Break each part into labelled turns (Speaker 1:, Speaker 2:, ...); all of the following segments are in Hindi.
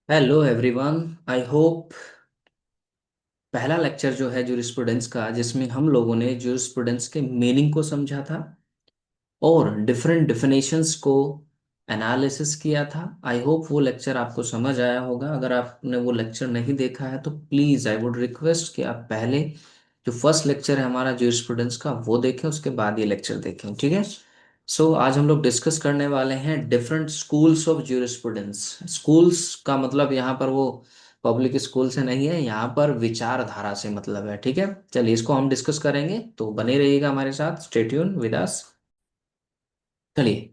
Speaker 1: Hello everyone. आई होप पहला लेक्चर जो है जूरिस्प्रूडेंस का, जिसमें हम लोगों ने जूरिस्प्रूडेंस के मीनिंग को समझा था और डिफरेंट डिफिनेशंस को एनालिसिस किया था। आई होप वो लेक्चर आपको समझ आया होगा। अगर आपने वो लेक्चर नहीं देखा है तो प्लीज़ आई वुड रिक्वेस्ट कि आप पहले जो फर्स्ट लेक्चर है हमारा जूरिस्प्रूडेंस का वो देखें, उसके बाद ये लेक्चर देखें, ठीक है। सो आज हम लोग डिस्कस करने वाले हैं different schools of jurisprudence. Schools का मतलब यहाँ पर वो पब्लिक स्कूल से नहीं है, यहाँ पर विचारधारा से मतलब है, ठीक है। चलिए इसको हम डिस्कस करेंगे, तो बने रहिएगा हमारे साथ, स्टे ट्यून विद अस। चलिए,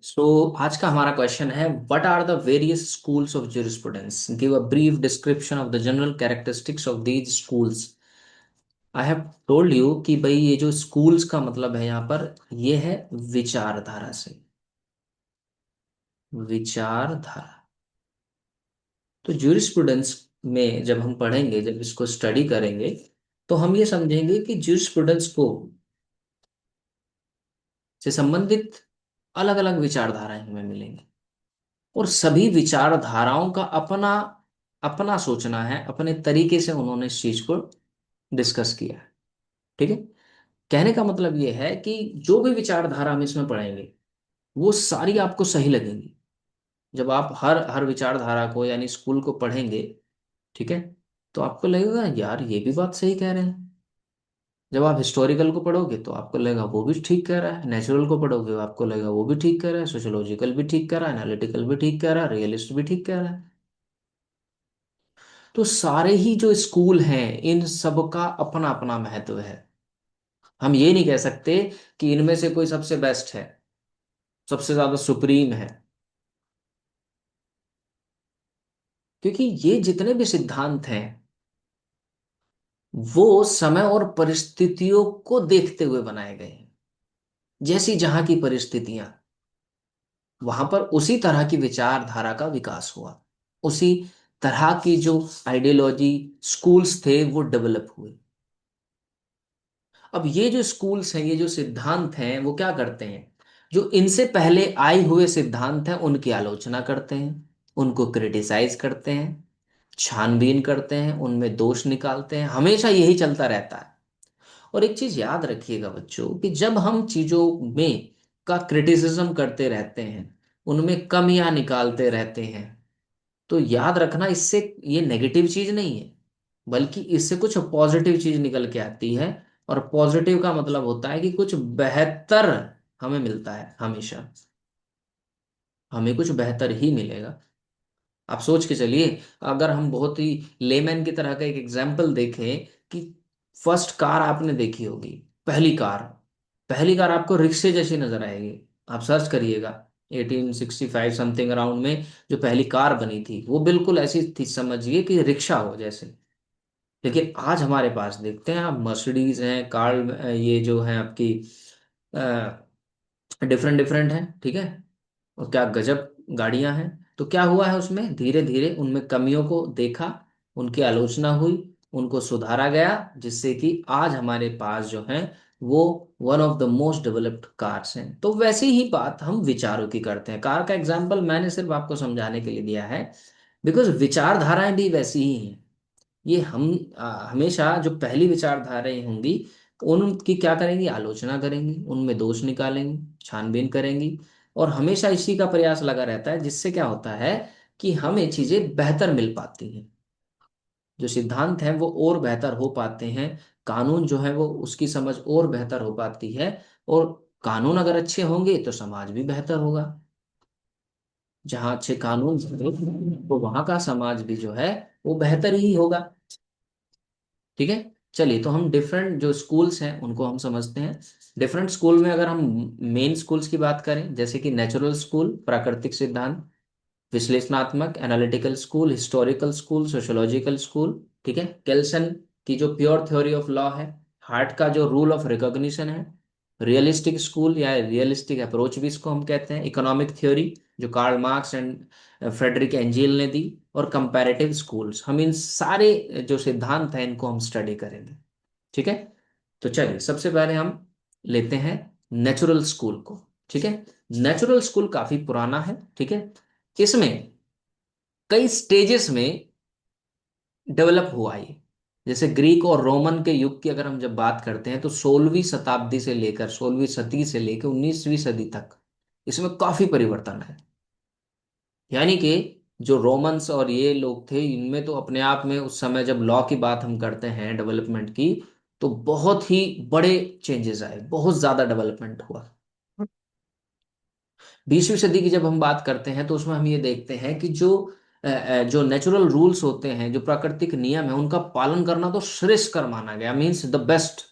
Speaker 1: आज का हमारा क्वेश्चन है, what are the various schools of jurisprudence, give a brief description of the general characteristics of these schools. I have told you कि भाई ये जो स्कूल्स का मतलब है यहाँ पर, ये है विचारधारा से। विचारधारा। तो ज्यूरिस्प्रूडेंस में जब हम पढ़ेंगे, जब इसको स्टडी करेंगे, तो हम ये समझेंगे कि ज्यूरिस्प्रूडेंस को से संबंधित अलग अलग विचारधाराएं हमें मिलेंगी, और सभी विचारधाराओं का अपना अपना सोचना है, अपने तरीके से उन्होंने इस चीज को डिस्कस किया है, ठीक है। कहने का मतलब ये है कि जो भी विचारधारा हम इसमें पढ़ेंगे वो सारी आपको सही लगेंगी। जब आप हर हर विचारधारा को यानी स्कूल को पढ़ेंगे, ठीक है, तो आपको लगेगा यार ये भी बात सही कह रहे हैं। जब आप हिस्टोरिकल को पढ़ोगे तो आपको लगेगा वो भी ठीक कह रहा है, नेचुरल को पढ़ोगे आपको लगेगा वो भी ठीक कह रहा है, सोशोलॉजिकल भी ठीक कह रहा है, एनालिटिकल भी ठीक कह रहा है, रियलिस्ट भी ठीक कह रहा है। तो सारे ही जो स्कूल हैं इन सब का अपना अपना महत्व है। हम ये नहीं कह सकते कि इनमें से कोई सबसे बेस्ट है, सबसे ज्यादा सुप्रीम है, क्योंकि ये जितने भी सिद्धांत हैं वो समय और परिस्थितियों को देखते हुए बनाए गए हैं। जैसी जहां की परिस्थितियां, वहां पर उसी तरह की विचारधारा का विकास हुआ, उसी तरह की जो आइडियोलॉजी स्कूल्स थे वो डेवलप हुए। अब ये जो स्कूल्स हैं, ये जो सिद्धांत हैं, वो क्या करते हैं, जो इनसे पहले आए हुए सिद्धांत हैं उनकी आलोचना करते हैं, उनको क्रिटिसाइज करते हैं, छानबीन करते हैं, उनमें दोष निकालते हैं। हमेशा यही चलता रहता है। और एक चीज याद रखिएगा बच्चों, कि जब हम चीजों में का क्रिटिसिज्म करते रहते हैं, उनमें कमियां निकालते रहते हैं, तो याद रखना इससे ये नेगेटिव चीज नहीं है, बल्कि इससे कुछ पॉजिटिव चीज निकल के आती है। और पॉजिटिव का मतलब होता है कि कुछ बेहतर हमें मिलता है। हमेशा हमें कुछ बेहतर ही मिलेगा। आप सोच के चलिए, अगर हम बहुत ही लेमैन की तरह का एक एग्जाम्पल देखें, कि फर्स्ट कार आपने देखी होगी, पहली कार, पहली कार आपको रिक्शे जैसी नजर आएगी। आप सर्च करिएगा 1865 समथिंग अराउंड में जो पहली कार बनी थी, वो बिल्कुल ऐसी थी, समझिए कि रिक्शा हो जैसे। लेकिन आज हमारे पास देखते हैं आप, मर्सिडीज हैं, कार, ये जो है आपकी डिफरेंट डिफरेंट हैं, ठीक है। और क्या गजब गाड़ियां हैं। तो क्या हुआ है, उसमें धीरे धीरे उनमें कमियों को देखा, उनकी आलोचना हुई, उनको सुधारा गया, जिससे कि आज हमारे पास जो है वो one of the most developed cars हैं। तो वैसी ही बात हम विचारों की करते हैं। कार का एग्जाम्पल मैंने सिर्फ आपको समझाने के लिए दिया है, बिकॉज विचारधाराएं भी वैसी ही हैं। ये हम हमेशा जो पहली विचारधाराएं होंगी उनकी क्या करेंगी, आलोचना करेंगी, उनमें दोष निकालेंगी, छानबीन करेंगी, और हमेशा इसी का प्रयास लगा रहता है, जिससे क्या होता है कि हमें चीजें बेहतर मिल पाती हैं। जो सिद्धांत हैं वो और बेहतर हो पाते हैं, कानून जो है वो उसकी समझ और बेहतर हो पाती है। और कानून अगर अच्छे होंगे तो समाज भी बेहतर होगा। जहाँ अच्छे कानून होंगे तो वहां का समाज भी जो है वो बेहतर ही होगा, ठीक है। चलिए, तो हम डिफरेंट जो स्कूल्स हैं उनको हम समझते हैं। डिफरेंट स्कूल में अगर हम मेन स्कूल्स की बात करें, जैसे कि नेचुरल स्कूल, प्राकृतिक सिद्धांत, विश्लेषणात्मक analytical school, historical school, sociological school, ठीक है। केल्सन की जो प्योर थ्योरी ऑफ लॉ है, हार्ट का जो रूल ऑफ रिकॉग्निशन है, रियलिस्टिक स्कूल या रियलिस्टिक अप्रोच भी इसको हम कहते हैं, इकोनॉमिक थ्योरी जो Karl Marx and Frederick Engels ने दी, और कंपैरेटिव स्कूल्स। हम इन सारे जो सिद्धांत हैं इनको हम स्टडी करेंगे, ठीक है। तो चलिए, सबसे पहले हम लेते हैं नेचुरल स्कूल को, ठीक है। नेचुरल स्कूल काफी पुराना है, ठीक है। इसमें कई स्टेजेस में डेवलप हुआ ये। जैसे ग्रीक और रोमन के युग की अगर हम जब बात करते हैं तो 16वीं शताब्दी से लेकर 16वीं सदी से लेकर 19वीं सदी तक इसमें काफी परिवर्तन है। यानी कि जो रोमन्स और ये लोग थे इनमें तो अपने आप में उस समय जब लॉ की बात हम करते हैं डेवलपमेंट की, तो बहुत ही बड़े चेंजेस आए, बहुत ज्यादा डेवलपमेंट हुआ। 20वीं सदी की जब हम बात करते हैं तो उसमें हम ये देखते हैं कि जो नेचुरल रूल्स होते हैं, जो प्राकृतिक नियम है, उनका पालन करना तो श्रेयस्कर माना गया, मीन्स द बेस्ट।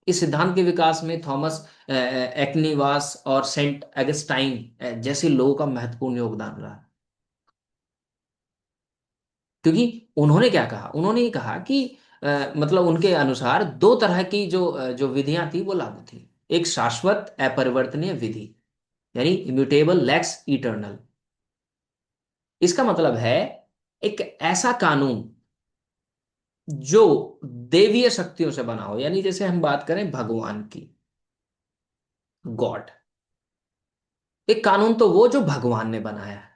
Speaker 1: इस सिद्धांत के विकास में थॉमस एक्निवास और सेंट अगस्टाइन जैसे लोगों का महत्वपूर्ण योगदान रहा। क्योंकि उन्होंने क्या कहा, उन्होंने ये कहा कि मतलब उनके अनुसार दो तरह की जो विधियां थी वो लागू थी। एक शाश्वत अपरिवर्तनीय विधि, यानी इम्यूटेबल लेक्स इटर्नल। इसका मतलब है एक ऐसा कानून जो देवीय शक्तियों से बना हो, यानी जैसे हम बात करें भगवान की, गॉड। एक कानून तो वो जो भगवान ने बनाया है,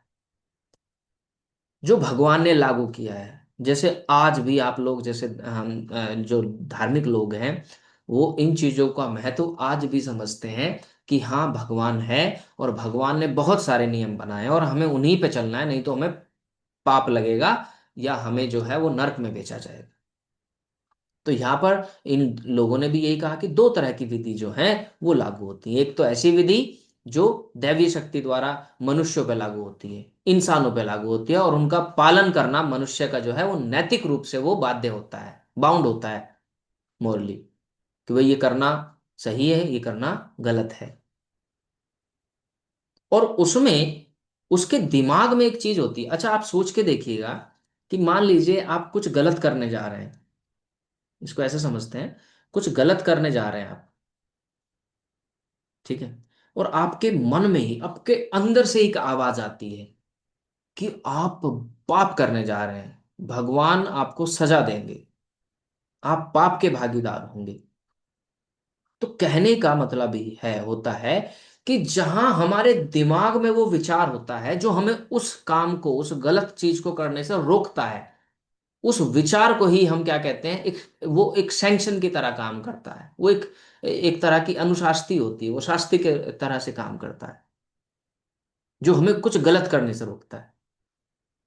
Speaker 1: जो भगवान ने लागू किया है। जैसे आज भी आप लोग, जैसे हम जो धार्मिक लोग हैं, वो इन चीजों का महत्व आज भी समझते हैं कि हाँ भगवान है और भगवान ने बहुत सारे नियम बनाए हैं और हमें उन्हीं पे चलना है, नहीं तो हमें पाप लगेगा या हमें जो है वो नरक में भेजा जाएगा। तो यहाँ पर इन लोगों ने भी यही कहा कि दो तरह की विधि जो है वो लागू होती है। एक तो ऐसी विधि जो दैवीय शक्ति द्वारा मनुष्यों पर लागू होती है, इंसानों पर लागू होती है, और उनका पालन करना मनुष्य का जो है वो नैतिक रूप से वो बाध्य होता है, बाउंड होता है मोरली, कि भाई ये करना सही है, ये करना गलत है। और उसमें उसके दिमाग में एक चीज होती है। अच्छा, आप सोच के देखिएगा कि मान लीजिए आप कुछ गलत करने जा रहे हैं, इसको ऐसे समझते हैं, कुछ गलत करने जा रहे हैं आप, ठीक है, और आपके मन में ही, आपके अंदर से एक आवाज आती है कि आप पाप करने जा रहे हैं, भगवान आपको सजा देंगे, आप पाप के भागीदार होंगे। तो कहने का मतलब ही है, होता है कि जहां हमारे दिमाग में वो विचार होता है जो हमें उस काम को, उस गलत चीज को करने से रोकता है, उस विचार को ही हम क्या कहते हैं, एक, वो एक सैंक्शन की तरह काम करता है। वो एक एक तरह की अनुशास्ति होती है, वो शास्ति के तरह से काम करता है, जो हमें कुछ गलत करने से रोकता है।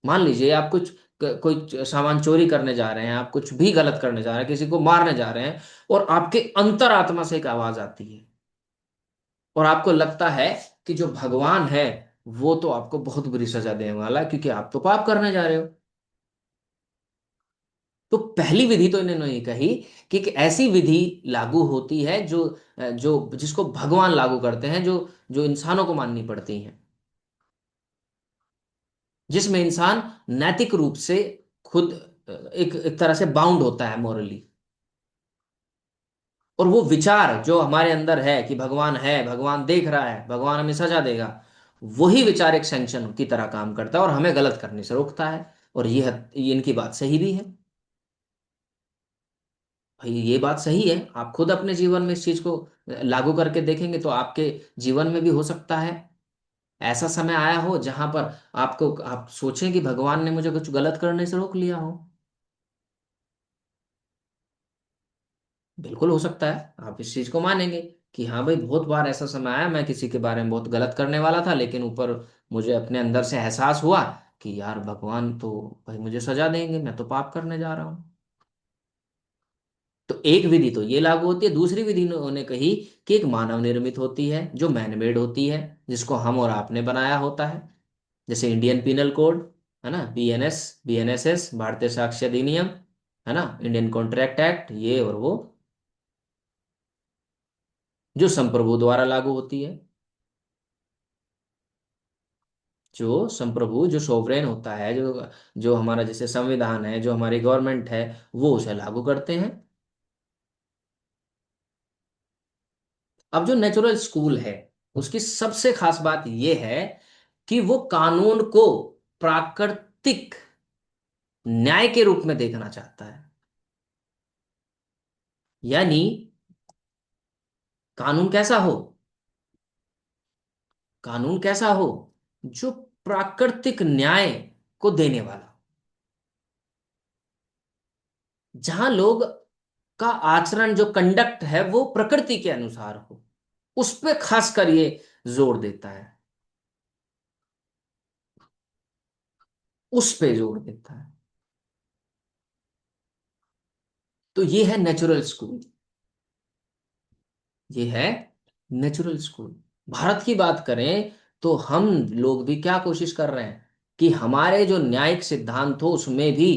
Speaker 1: मान लीजिए आप कुछ कोई सामान चोरी करने जा रहे हैं, आप कुछ भी गलत करने जा रहे हैं, किसी को मारने जा रहे हैं, और आपके अंतरात्मा से एक आवाज आती है और आपको लगता है कि जो भगवान है वो तो आपको बहुत बुरी सजा देने वाला है क्योंकि आप तो पाप करने जा रहे हो। तो पहली विधि तो इन्होंने ये कही कि एक ऐसी विधि लागू होती है जो जिसको भगवान लागू करते हैं, जो जो इंसानों को माननी पड़ती हैं, जिसमें इंसान नैतिक रूप से खुद एक तरह से बाउंड होता है मोरली। और वो विचार जो हमारे अंदर है कि भगवान है, भगवान देख रहा है, भगवान हमें सजा देगा, वही विचार एक सैंक्शन की तरह काम करता है और हमें गलत करने से रोकता है। और ये इनकी बात सही भी है। भाई ये बात सही है, आप खुद अपने जीवन में इस चीज को लागू करके देखेंगे तो आपके जीवन में भी हो सकता है ऐसा समय आया हो जहां पर आपको, आप सोचें कि भगवान ने मुझे कुछ गलत करने से रोक लिया हो। बिल्कुल हो सकता है, आप इस चीज को मानेंगे कि हाँ भाई बहुत बार ऐसा समय आया मैं किसी के बारे में बहुत गलत करने वाला था, लेकिन ऊपर मुझे अपने अंदर से एहसास हुआ कि यार भगवान तो भाई मुझे सजा देंगे, मैं तो पाप करने जा रहा हूँ। तो एक विधि तो ये लागू होती है। दूसरी विधि उन्होंने कही कि एक मानव निर्मित होती है, जो मैनमेड होती है, जिसको हम और आपने बनाया होता है। जैसे इंडियन पिनल कोड, है ना, बीएनएसएस, भारतीय साक्ष्य अधिनियम, है ना, इंडियन कॉन्ट्रैक्ट एक्ट, ये और वो, जो संप्रभु द्वारा लागू होती है। जो संप्रभु, जो सोवरेन होता है, जो जो हमारा जैसे संविधान है, जो हमारी गवर्नमेंट है, वो उसे लागू करते हैं। अब जो नेचुरल स्कूल है, उसकी सबसे खास बात यह है कि वो कानून को प्राकृतिक न्याय के रूप में देखना चाहता है। यानी कानून कैसा हो, कानून कैसा हो, जो प्राकृतिक न्याय को देने वाला, जहां लोग का आचरण जो कंडक्ट है वो प्रकृति के अनुसार हो, उस पे खासकर ये जोर देता है, उस पे जोर देता है। तो ये है नेचुरल स्कूल, ये है नेचुरल स्कूल। भारत की बात करें तो हम लोग भी क्या कोशिश कर रहे हैं कि हमारे जो न्यायिक सिद्धांत हो उसमें भी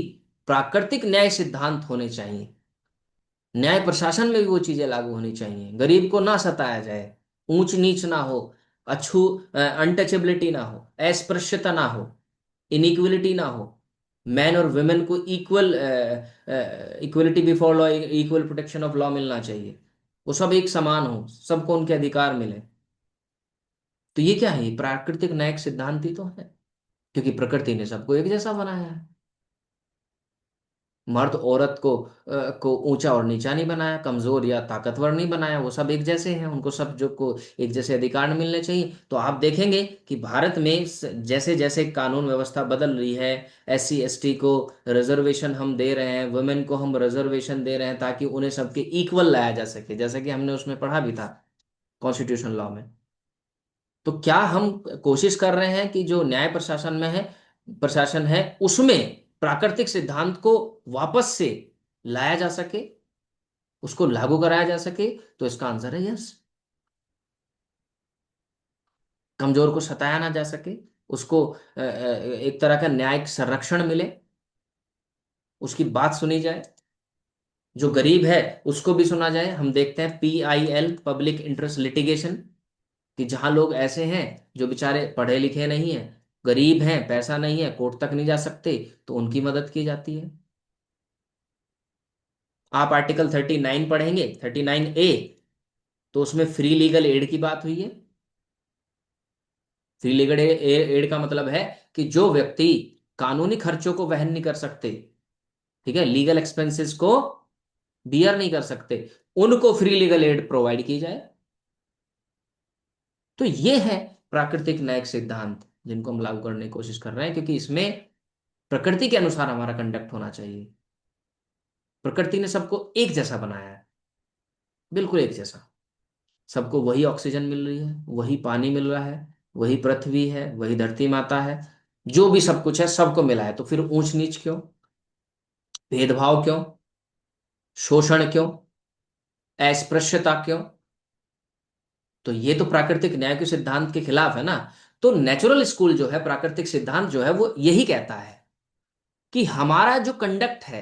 Speaker 1: प्राकृतिक न्याय सिद्धांत होने चाहिए। न्याय प्रशासन में भी वो चीजें लागू होनी चाहिए, गरीब को ना सताया जाए, ऊंच नीच ना हो, अछू अनटचेबिलिटी ना हो, अस्पृश्यता ना हो, इनइक्वलिटी ना हो, मैन और वुमेन को equal equality before law, equal protection of law मिलना चाहिए, वो सब एक समान हो, सबको उनके अधिकार मिले। तो ये क्या है, ये प्राकृतिक न्यायिक सिद्धांत ही तो है, क्योंकि प्रकृति ने सबको एक जैसा बनाया है। मर्द औरत को ऊंचा और नीचा नहीं बनाया, कमजोर या ताकतवर नहीं बनाया, वो सब एक जैसे हैं, उनको सब जो को एक जैसे अधिकार मिलने चाहिए। तो आप देखेंगे कि भारत में जैसे जैसे कानून व्यवस्था बदल रही है, SC ST को रिजर्वेशन हम दे रहे हैं, वुमेन को हम रिजर्वेशन दे रहे हैं ताकि उन्हें सबके इक्वल लाया जा सके, जैसा कि हमने उसमें पढ़ा भी था कॉन्स्टिट्यूशन लॉ में। तो क्या हम कोशिश कर रहे हैं कि जो न्याय प्रशासन में है, प्रशासन है, उसमें प्राकृतिक सिद्धांत को वापस से लाया जा सके, उसको लागू कराया जा सके? तो इसका आंसर है यस। कमजोर को सताया ना जा सके, उसको एक तरह का न्यायिक संरक्षण मिले, उसकी बात सुनी जाए, जो गरीब है उसको भी सुना जाए। हम देखते हैं PIL, पब्लिक इंटरेस्ट लिटिगेशन, कि जहां लोग ऐसे हैं जो बेचारे पढ़े लिखे नहीं हैं, गरीब हैं, पैसा नहीं है, कोर्ट तक नहीं जा सकते, तो उनकी मदद की जाती है। आप आर्टिकल 39 पढ़ेंगे, 39A, तो उसमें फ्री लीगल एड की बात हुई है। फ्री लीगल एड का मतलब है कि जो व्यक्ति कानूनी खर्चों को वहन नहीं कर सकते, ठीक है, लीगल एक्सपेंसेस को बियर नहीं कर सकते, उनको फ्री लीगल एड प्रोवाइड की जाए। तो ये है प्राकृतिक न्यायिक सिद्धांत जिनको हम लागू करने की कोशिश कर रहे हैं, क्योंकि इसमें प्रकृति के अनुसार हमारा कंडक्ट होना चाहिए। प्रकृति ने सबको एक जैसा बनाया है, बिल्कुल एक जैसा। सबको वही ऑक्सीजन मिल रही है, वही पानी मिल रहा है, वही पृथ्वी है, वही धरती माता है, जो भी सब कुछ है सबको मिला है। तो फिर ऊंच नीच क्यों, भेदभाव क्यों, शोषण क्यों, अस्पृश्यता क्यों? तो ये तो प्राकृतिक न्याय के सिद्धांत के खिलाफ है ना। तो नेचुरल स्कूल जो है, प्राकृतिक सिद्धांत जो है, वो यही कहता है कि हमारा जो कंडक्ट है,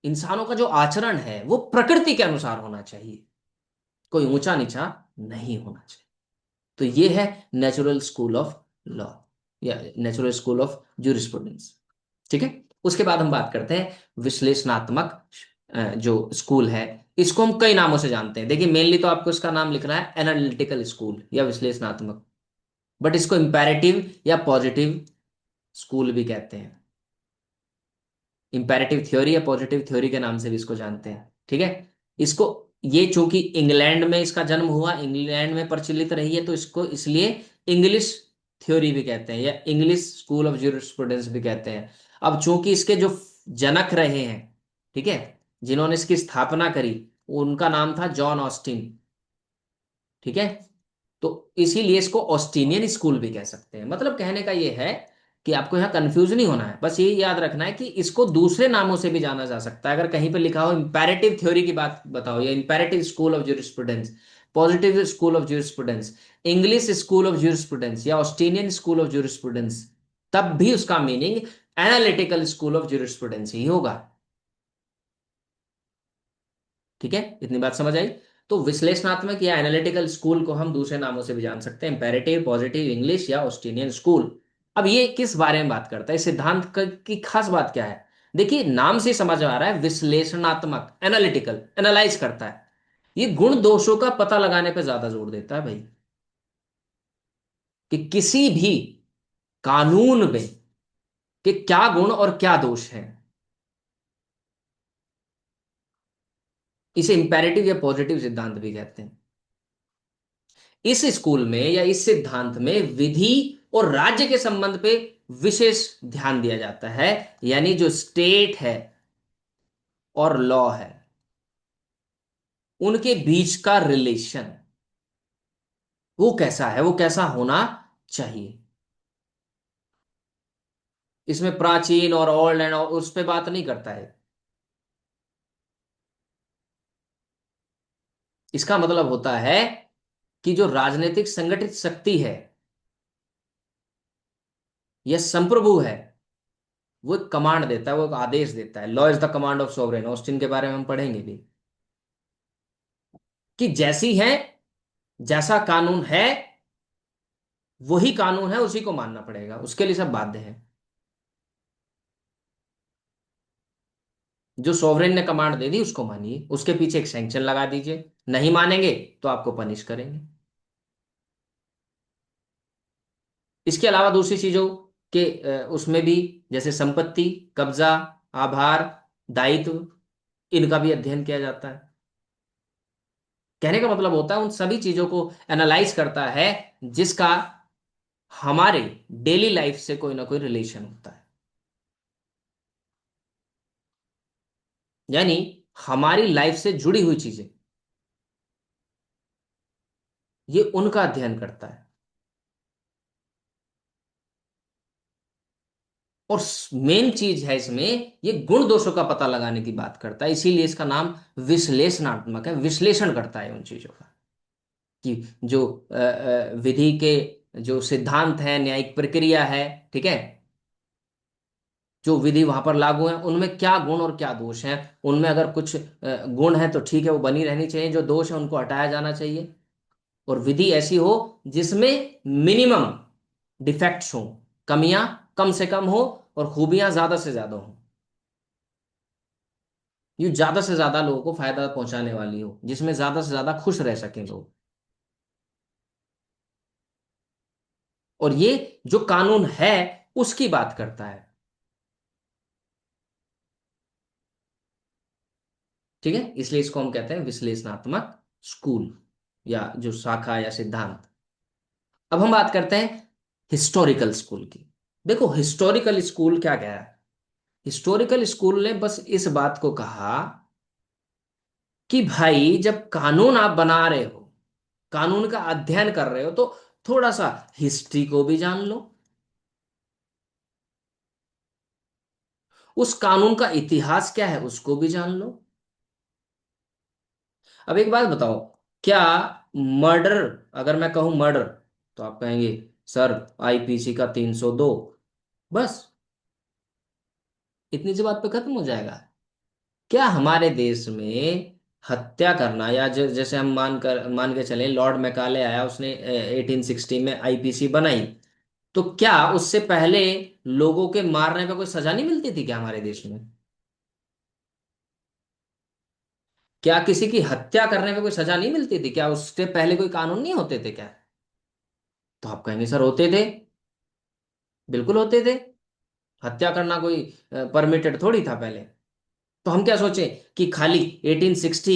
Speaker 1: इंसानों का जो आचरण है, वो प्रकृति के अनुसार होना चाहिए, कोई ऊंचा नीचा नहीं होना चाहिए। तो ये है नेचुरल स्कूल ऑफ लॉ या नेचुरल स्कूल ऑफ ज्यूरिस्प्रूडेंस। ठीक है। उसके बाद हम बात करते हैं विश्लेषणात्मक जो स्कूल है। इसको हम कई नामों से जानते हैं, देखिए मेनली तो आपको इसका नाम लिखना है एनालिटिकल स्कूल या विश्लेषणात्मक, बट इसको इंपेरेटिव या पॉजिटिव स्कूल भी कहते हैं। इंपेरेटिव थ्योरी या पॉजिटिव थ्योरी के नाम से भी इसको जानते हैं, ठीक है। इसको, ये चूंकि इंग्लैंड में इसका जन्म हुआ, इंग्लैंड में प्रचलित रही है, तो इसको इसलिए इंग्लिश थ्योरी भी कहते हैं या इंग्लिश स्कूल ऑफ ज्यूरिस्प्रूडेंस भी कहते हैं। अब चूंकि इसके जो जनक रहे हैं, ठीक है, जिन्होंने इसकी स्थापना करी, उनका नाम था जॉन ऑस्टिन, ठीक है। तो इसीलिए इसको ऑस्टिनियन स्कूल भी कह सकते हैं। मतलब कहने का ये है कि आपको यहाँ कंफ्यूज नहीं होना है, बस ये याद रखना है कि इसको दूसरे नामों से भी जाना जा सकता है। अगर कहीं पे लिखा हो इंपेरेटिव थ्योरी की बात बताओ, या imperative school of jurisprudence, positive school of jurisprudence, English school of jurisprudence या ऑस्ट्रेलियन स्कूल ऑफ ज्यूरिस्प्रूडेंस, तब भी उसका meaning analytical school of jurisprudence ही होगा। ठीक है, इतनी बात समझ आई। तो विश्लेषणात्मक या एनालिटिकल स्कूल को हम दूसरे नामों से भी जान सकते हैं, इंपेरेटिव, पॉजिटिव, इंग्लिश या ऑस्ट्रेलियन स्कूल। अब ये किस बारे में बात करता है, इस सिद्धांत की खास बात क्या है? देखिए नाम से ही समझ में आ रहा है, विश्लेषणात्मक, एनालिटिकल, एनालाइज करता है। ये गुण दोषों का पता लगाने पर ज्यादा जोर देता है भाई, कि किसी भी कानून में कि क्या गुण और क्या दोष है। इसे इंपेरेटिव या पॉजिटिव सिद्धांत भी कहते हैं। इस स्कूल में या इस सिद्धांत में विधि और राज्य के संबंध पे विशेष ध्यान दिया जाता है। यानी जो स्टेट है और लॉ है, उनके बीच का रिलेशन वो कैसा है, वो कैसा होना चाहिए। इसमें प्राचीन और ओल्ड एंड उस पे बात नहीं करता है। इसका मतलब होता है कि जो राजनीतिक संगठित शक्ति है या संप्रभु है, वो एक कमांड देता है, वो एक आदेश देता है। Law is the command of sovereign, Austin के बारे में हम पढ़ेंगे भी, कि जैसी है, जैसा कानून है वही कानून है, उसी को मानना पड़ेगा, उसके लिए सब बाध्य है। जो सोवरेन ने कमांड दे दी उसको मानिए, उसके पीछे एक सैंक्शन लगा दीजिए, नहीं मानेंगे तो आपको पनिश करेंगे। इसके अलावा दूसरी चीजों के उसमें भी, जैसे संपत्ति, कब्जा, आभार, दायित्व, इनका भी अध्ययन किया जाता है। कहने का मतलब होता है उन सभी चीजों को एनालाइज करता है जिसका हमारे डेली लाइफ से कोई ना कोई रिलेशन होता है। यानी हमारी लाइफ से जुड़ी हुई चीजें, ये उनका अध्ययन करता है। और मेन चीज है इसमें, ये गुण दोषों का पता लगाने की बात करता है, इसीलिए इसका नाम विश्लेषणात्मक है। विश्लेषण करता है उन चीजों का, कि जो विधि के जो सिद्धांत है, न्यायिक प्रक्रिया है, ठीक है, जो विधि वहां पर लागू है, उनमें क्या गुण और क्या दोष हैं। उनमें अगर कुछ गुण है तो ठीक है, वो बनी रहनी चाहिए, जो दोष है उनको हटाया जाना चाहिए। और विधि ऐसी हो जिसमें मिनिमम डिफेक्ट्स हो, कमियां कम से कम हो और खूबियां ज्यादा से ज्यादा हो। ये ज्यादा से ज्यादा लोगों को फायदा पहुंचाने वाली हो, जिसमें ज्यादा से ज्यादा खुश रह सकें लोग। और ये जो कानून है उसकी बात करता है। ठीक है, इसलिए इसको हम कहते हैं विश्लेषणात्मक स्कूल, या जो शाखा या सिद्धांत। अब हम बात करते हैं हिस्टोरिकल स्कूल की। देखो हिस्टोरिकल स्कूल क्या कह रहा है। हिस्टोरिकल स्कूल ने बस इस बात को कहा कि भाई जब कानून आप बना रहे हो, कानून का अध्ययन कर रहे हो, तो थोड़ा सा हिस्ट्री को भी जान लो, उस कानून का इतिहास क्या है उसको भी जान लो। अब एक बात बताओ, क्या मर्डर, अगर मैं कहूं मर्डर, तो आप कहेंगे सर आईपीसी का 302, बस इतनी सी बात पे खत्म हो जाएगा? क्या हमारे देश में हत्या करना, या जैसे हम मान के चलें लॉर्ड मैकाले आया, उसने 1860 में आईपीसी बनाई, तो क्या उससे पहले लोगों के मारने पे कोई सजा नहीं मिलती थी क्या हमारे देश में? क्या किसी की हत्या करने पे कोई सजा नहीं मिलती थी क्या? उससे पहले कोई कानून नहीं होते थे क्या? तो आप कहेंगे सर होते थे। बिल्कुल होते थे। हत्या करना कोई परमिटेड थोड़ी था पहले। तो हम क्या सोचें कि खाली 1860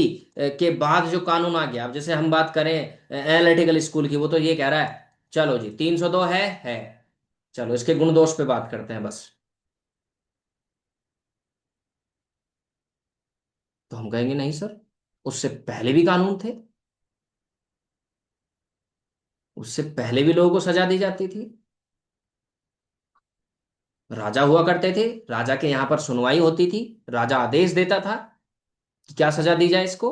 Speaker 1: के बाद जो कानून आ गया, अब जैसे हम बात करें एनालिटिकल स्कूल की, वो तो ये कह रहा है चलो जी 302 है, चलो इसके गुण दोष पे बात करते हैं बस। तो हम कहेंगे नहीं सर, उससे पहले भी कानून थे, उससे पहले भी लोगों को सजा दी जाती थी। राजा हुआ करते थे, राजा के यहाँ पर सुनवाई होती थी, राजा आदेश देता था कि क्या सजा दी जाए इसको।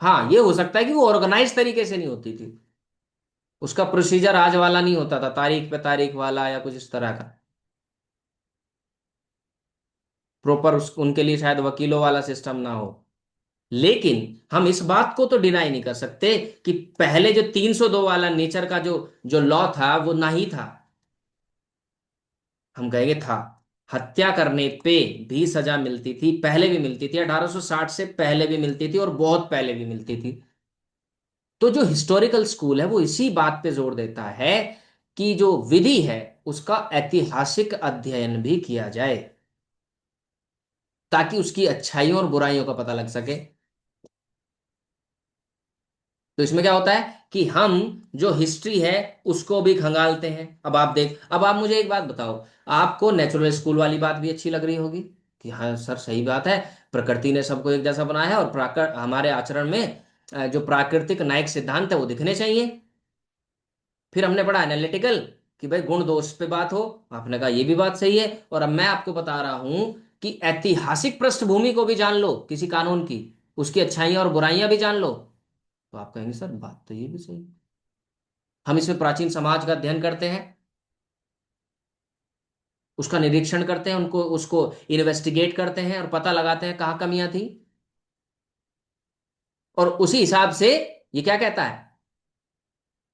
Speaker 1: हाँ ये हो सकता है कि वो ऑर्गेनाइज तरीके से नहीं होती थी, उसका प्रोसीजर आज वाला नहीं होता था, तारीख पे तारीख वाला या कुछ इस तरह का प्रॉपर, उनके लिए शायद वकीलों वाला सिस्टम ना हो। लेकिन हम इस बात को तो डिनाई नहीं कर सकते कि पहले जो 302 वाला नेचर का जो जो लॉ था वो ना ही था। हम कहेंगे था। हत्या करने पे भी सजा मिलती थी, पहले भी मिलती थी, 1860 से पहले भी मिलती थी और बहुत पहले भी मिलती थी। तो जो हिस्टोरिकल स्कूल है वो इसी बात पे जोर देता है कि जो विधि है उसका ऐतिहासिक अध्ययन भी किया जाए, ताकि उसकी अच्छाइयों और बुराइयों का पता लग सके। तो इसमें क्या होता है कि हम जो हिस्ट्री है उसको भी खंगालते हैं। अब आप मुझे एक बात बताओ, आपको नेचुरल स्कूल वाली बात भी अच्छी लग रही होगी कि हाँ सर सही बात है, प्रकृति ने सबको एक जैसा बनाया है और हमारे आचरण में जो प्राकृतिक न्यायिक सिद्धांत है वो दिखने चाहिए। फिर हमने पढ़ा एनालिटिकल कि भाई गुण दोष पे बात हो, आपने कहा ये भी बात सही है। और अब मैं आपको बता रहा हूं कि ऐतिहासिक पृष्ठभूमि को भी जान लो किसी कानून की, उसकी अच्छाइयां और बुराइयां भी जान लो, तो आप कहेंगे सर बात तो ये भी सही है। हम इसमें प्राचीन समाज का अध्ययन करते हैं, उसका निरीक्षण करते हैं, उनको उसको इन्वेस्टिगेट करते हैं और पता लगाते हैं कहाँ कमियां थी, और उसी हिसाब से ये क्या कहता है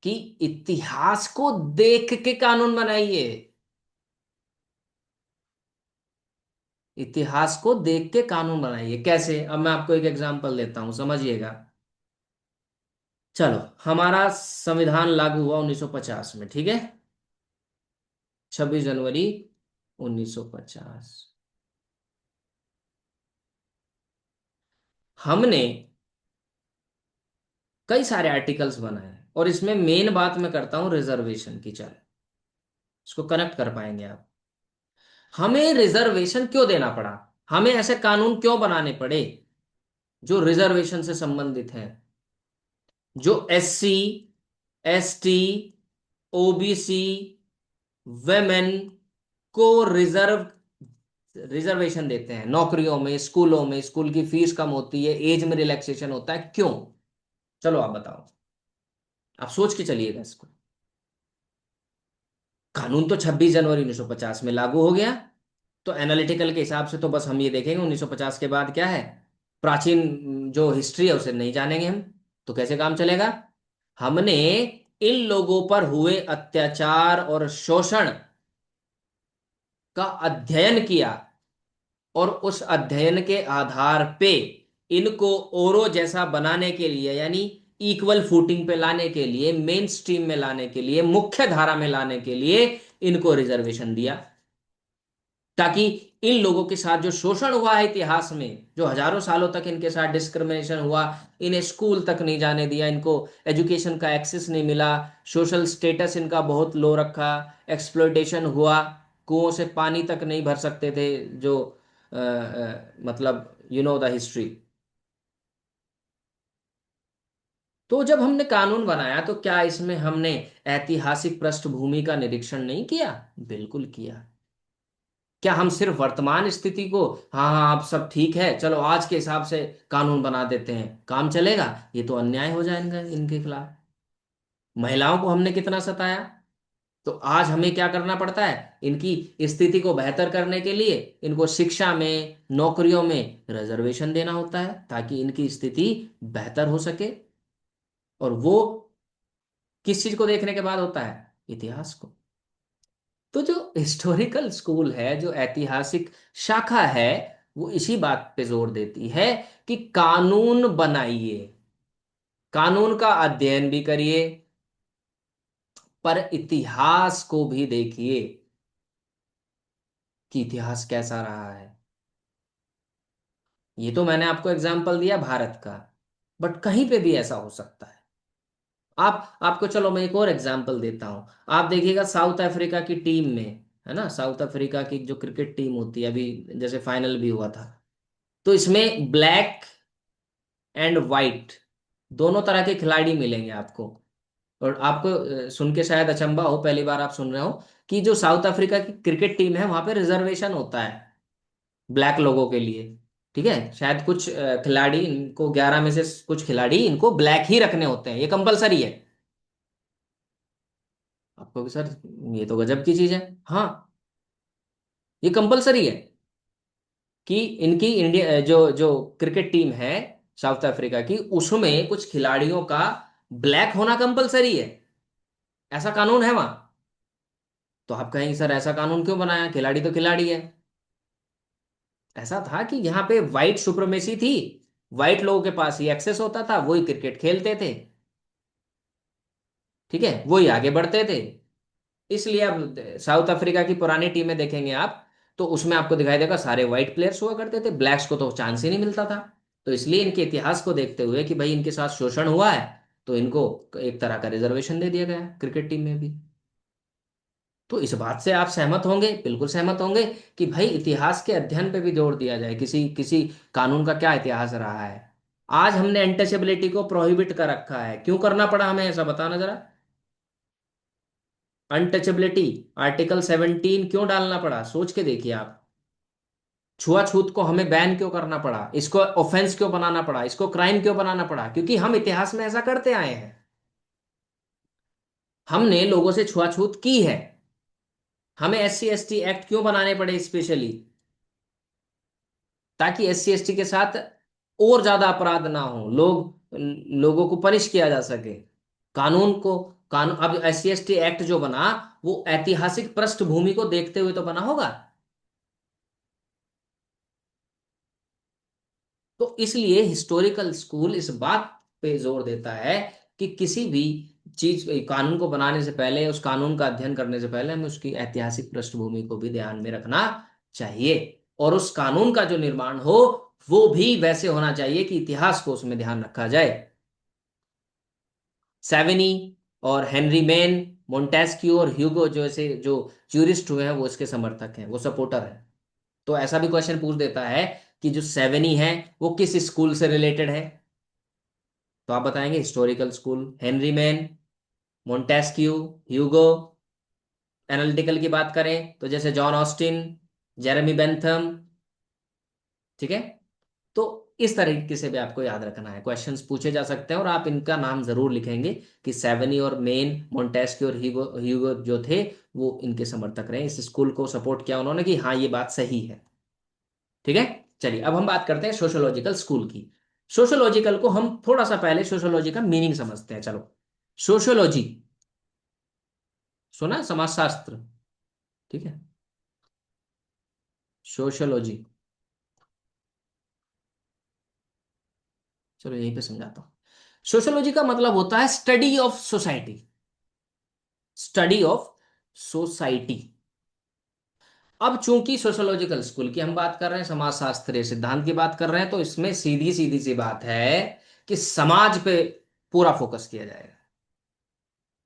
Speaker 1: कि इतिहास को देख के कानून बनाइए। इतिहास को देख के कानून बनाइए कैसे, अब मैं आपको एक एग्जांपल देता हूं, समझिएगा। चलो, हमारा संविधान लागू हुआ 1950 में, ठीक है, 26 जनवरी 1950। हमने कई सारे आर्टिकल्स बनाए हैं, और इसमें मेन बात मैं करता हूं रिजर्वेशन की। चलो, इसको कनेक्ट कर पाएंगे आप। हमें रिजर्वेशन क्यों देना पड़ा, हमें ऐसे कानून क्यों बनाने पड़े जो रिजर्वेशन से संबंधित हैं, जो एससी, एसटी, ओबीसी, वेमेन को रिजर्वेशन देते हैं नौकरियों में, स्कूलों में, स्कूल की फीस कम होती है, एज में रिलैक्सेशन होता है, क्यों? चलो आप बताओ, आप सोच के चलिएगा इसको। कानून तो 26 जनवरी 1950 में लागू हो गया, तो एनालिटिकल के हिसाब से तो बस हम ये देखेंगे 1950 के बाद क्या है, प्राचीन जो हिस्ट्री है उसे नहीं जानेंगे हम, तो कैसे काम चलेगा? हमने इन लोगों पर हुए अत्याचार और शोषण का अध्ययन किया, और उस अध्ययन के आधार पे इनको औरों जैसा बनाने के लिए, यानी इक्वल फुटिंग पे लाने के लिए, मेन स्ट्रीम में लाने के लिए, मुख्य धारा में लाने के लिए इनको रिजर्वेशन दिया, ताकि इन लोगों के साथ जो शोषण हुआ है इतिहास में, जो हजारों सालों तक इनके साथ डिस्क्रिमिनेशन हुआ, इन्हें स्कूल तक नहीं जाने दिया, इनको एजुकेशन का एक्सेस नहीं मिला, सोशल स्टेटस इनका बहुत लो रखा, एक्सप्लॉयटेशन हुआ, कुओं से पानी तक नहीं भर सकते थे, जो मतलब यू नो द हिस्ट्री। तो जब हमने कानून बनाया तो क्या इसमें हमने ऐतिहासिक पृष्ठभूमि का निरीक्षण नहीं किया? बिल्कुल किया। क्या हम सिर्फ वर्तमान स्थिति को, हाँ हाँ आप सब ठीक है चलो आज के हिसाब से कानून बना देते हैं काम चलेगा? ये तो अन्याय हो जाएगा इनके खिलाफ। महिलाओं को हमने कितना सताया, तो आज हमें क्या करना पड़ता है, इनकी स्थिति को बेहतर करने के लिए इनको शिक्षा में, नौकरियों में रिजर्वेशन देना होता है, ताकि इनकी स्थिति बेहतर हो सके। और वो किस चीज को देखने के बाद होता है? इतिहास को। तो जो हिस्टोरिकल स्कूल है, जो ऐतिहासिक शाखा है, वो इसी बात पे जोर देती है कि कानून बनाइए, कानून का अध्ययन भी करिए, पर इतिहास को भी देखिए कि इतिहास कैसा रहा है। ये तो मैंने आपको एग्जाम्पल दिया भारत का, बट कहीं पे भी ऐसा हो सकता है। आपको चलो मैं एक और एग्जाम्पल देता हूं। आप देखिएगा साउथ अफ्रीका की टीम में, है ना, साउथ अफ्रीका की जो क्रिकेट टीम होती है, अभी जैसे फाइनल भी हुआ था, तो इसमें ब्लैक एंड वाइट दोनों तरह के खिलाड़ी मिलेंगे आपको। और आपको सुन के शायद अचंभा हो, पहली बार आप सुन रहे हो कि जो साउथ अफ्रीका की क्रिकेट टीम है वहां पे रिजर्वेशन होता है ब्लैक लोगों के लिए। ठीक है, शायद कुछ खिलाड़ी, इनको 11 में से कुछ खिलाड़ी इनको ब्लैक ही रखने होते हैं, ये कंपलसरी है। आपको भी सर ये तो गजब की चीज है। हाँ, ये कंपलसरी है कि इनकी इंडिया जो जो क्रिकेट टीम है साउथ अफ्रीका की, उसमें कुछ खिलाड़ियों का ब्लैक होना कंपलसरी है, ऐसा कानून है वहां। तो आप कहेंगे सर ऐसा कानून क्यों बनाया, खिलाड़ी तो खिलाड़ी है। ऐसा था कि यहाँ पे व्हाइट सुप्रीमेसी थी, व्हाइट लोगों के पास ही एक्सेस होता था, वही क्रिकेट खेलते थे, ठीक है, वही आगे बढ़ते थे। इसलिए अब साउथ अफ्रीका की पुरानी टीमें देखेंगे आप, तो उसमें आपको दिखाई देगा सारे व्हाइट प्लेयर्स हुआ करते थे, ब्लैक्स को तो चांस ही नहीं मिलता था। तो इसलिए इनके इतिहास को देखते हुए कि भाई इनके साथ शोषण हुआ है, तो इनको एक तरह का रिजर्वेशन दे दिया गया क्रिकेट टीम में भी। तो इस बात से आप सहमत होंगे, बिल्कुल सहमत होंगे, कि भाई इतिहास के अध्ययन पे भी जोर दिया जाए, किसी किसी कानून का क्या इतिहास रहा है। आज हमने अनटचेबिलिटी को प्रोहिबिट कर रखा है, क्यों करना पड़ा हमें ऐसा, बताना जरा। अनटचेबिलिटी, आर्टिकल 17 क्यों डालना पड़ा, सोच के देखिए आप। छुआछूत को हमें बैन क्यों करना पड़ा, इसको ऑफेंस क्यों बनाना पड़ा, इसको क्राइम क्यों बनाना पड़ा, क्योंकि हम इतिहास में ऐसा करते आए हैं। हमने लोगों से छुआछूत की है। हमें SC ST एक्ट क्यों बनाने पड़े स्पेशली, ताकि SC ST के साथ और ज्यादा अपराध ना हो, लोगों को पनिश किया जा सके। कानून को, कानून अब SC ST एक्ट जो बना, वो ऐतिहासिक पृष्ठभूमि को देखते हुए तो बना होगा। तो इसलिए हिस्टोरिकल स्कूल इस बात पे जोर देता है कि किसी भी चीज, कानून को बनाने से पहले, उस कानून का अध्ययन करने से पहले हमें उसकी ऐतिहासिक पृष्ठभूमि को भी ध्यान में रखना चाहिए। और उस कानून का जो निर्माण हो, वो भी वैसे होना चाहिए कि इतिहास को उसमें ध्यान रखा जाए। सेवेनी और हेनरी मेन, मोंटेस्क्यू और ह्यूगो जैसे जो ज्यूरिस्ट हुए हैं, वो इसके समर्थक हैं, वो सपोर्टर हैं। तो ऐसा भी क्वेश्चन पूछ देता है कि जो सेवेनी है वो किस स्कूल से रिलेटेड है, तो आप बताएंगे historical school. Henry Maine, Montesquieu, Hugo. Analytical की बात करें तो जैसे जॉन ऑस्टिन, जेरेमी बेंथम। ठीक है। तो इस तरीके से भी आपको याद रखना है, क्वेश्चंस पूछे जा सकते हैं और आप इनका नाम जरूर लिखेंगे कि सेवेनी और मेन, मोंटेस्क्यू और ह्यूगो ह्यूगो जो थे, वो इनके समर्थक रहे, इस स्कूल को सपोर्ट किया उन्होंने कि हाँ ये बात सही है। ठीक है। चलिए अब हम बात करते हैं सोशोलॉजिकल स्कूल की। सोशोलॉजिकल को हम थोड़ा सा पहले सोशोलॉजी का मीनिंग समझते हैं, चलो। सोशोलॉजी सुना है? समाजशास्त्र। ठीक है। सोशोलॉजी, चलो यहीं पे समझाता हूँ। सोशोलॉजी का मतलब होता है study of society, study of society. अब चूंकि सोशोलॉजिकल स्कूल की हम बात कर रहे हैं, समाजशास्त्रीय सिद्धांत की बात कर रहे हैं, तो इसमें सीधी सीधी सी बात है कि समाज पे पूरा फोकस किया जाएगा।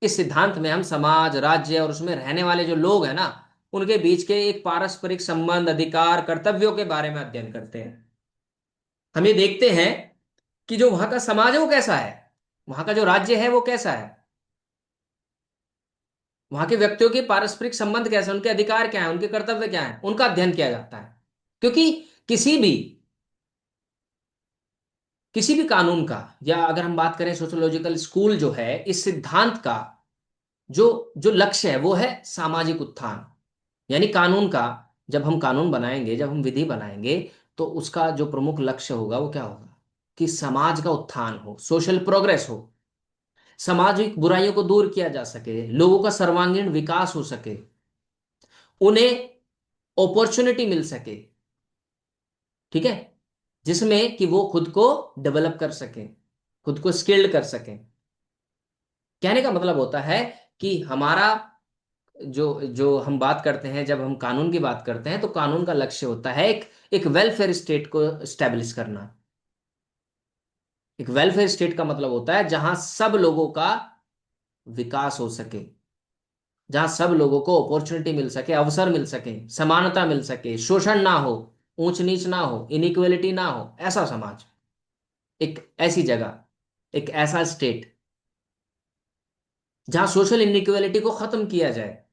Speaker 1: इस सिद्धांत में हम समाज, राज्य और उसमें रहने वाले जो लोग हैं ना, उनके बीच के एक पारस्परिक संबंध, अधिकार, कर्तव्यों के बारे में अध्ययन करते हैं। हम ये देखते हैं कि जो वहां का समाज है वो कैसा है, वहां का जो राज्य है वो कैसा है, वहां के व्यक्तियों के पारस्परिक संबंध कैसे हैं, उनके अधिकार क्या है, उनके कर्तव्य क्या है, उनका अध्ययन किया जाता है। क्योंकि किसी भी किसी भी कानून का, या अगर हम बात करें सोशोलॉजिकल स्कूल जो है, इस सिद्धांत का जो जो लक्ष्य है वो है सामाजिक उत्थान। यानी कानून का, जब हम कानून बनाएंगे, जब हम विधि बनाएंगे, तो उसका जो प्रमुख लक्ष्य होगा वो क्या होगा, कि समाज का उत्थान हो, सोशल प्रोग्रेस हो, सामाजिक बुराइयों को दूर किया जा सके, लोगों का सर्वांगीण विकास हो सके, उन्हें अपॉर्चुनिटी मिल सके। ठीक है। जिसमें कि वो खुद को डेवलप कर सके, खुद को स्किल्ड कर सके। कहने का मतलब होता है कि हमारा जो जो हम बात करते हैं, जब हम कानून की बात करते हैं, तो कानून का लक्ष्य होता है एक एक वेलफेयर स्टेट को स्टैब्लिश करना। एक वेलफेयर स्टेट का मतलब होता है जहां सब लोगों का विकास हो सके, जहां सब लोगों को अपॉर्चुनिटी मिल सके, अवसर मिल सके, समानता मिल सके, शोषण ना हो, ऊंच नीच ना हो, इनइक्वलिटी ना हो, ऐसा समाज, एक ऐसी जगह, एक ऐसा स्टेट जहां सोशल इनइक्वलिटी को खत्म किया जाए।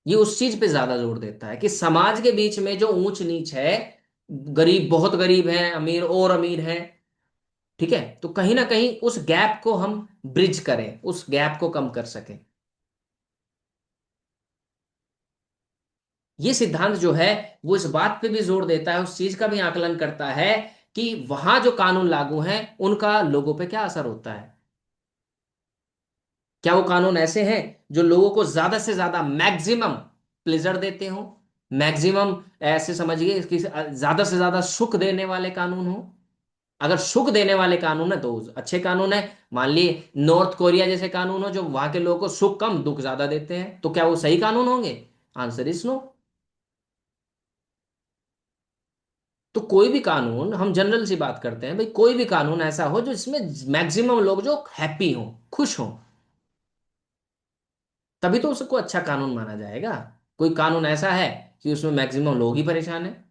Speaker 1: ये उस चीज पे ज्यादा जोर देता है कि समाज के बीच में जो ऊंच नीच है, गरीब बहुत गरीब है, अमीर और अमीर है, ठीक है, तो कहीं ना कहीं उस गैप को हम ब्रिज करें, उस गैप को कम कर सकें। ये सिद्धांत जो है वो इस बात पे भी जोर देता है, उस चीज का भी आकलन करता है कि वहां जो कानून लागू हैं उनका लोगों पे क्या असर होता है। क्या वो कानून ऐसे हैं जो लोगों को ज्यादा से ज्यादा मैक्सिमम प्लेजर देते हो, मैक्सिमम, ऐसे समझिए इसकी ज्यादा से ज्यादा सुख देने वाले कानून हो। अगर सुख देने वाले कानून है तो अच्छे कानून है। मान लिए नॉर्थ कोरिया जैसे कानून हो जो वहां के लोगों को सुख कम दुख ज्यादा देते हैं, तो क्या वो सही कानून होंगे? Answer is no. तो कोई भी कानून, हम जनरल सी बात करते हैं भाई, कोई भी कानून ऐसा हो जो इसमें मैक्सिमम लोग जो हैप्पी हों, खुश हों, तभी तो उसको अच्छा कानून माना जाएगा। कोई कानून ऐसा है कि उसमें मैक्सिमम लोग ही परेशान हैं।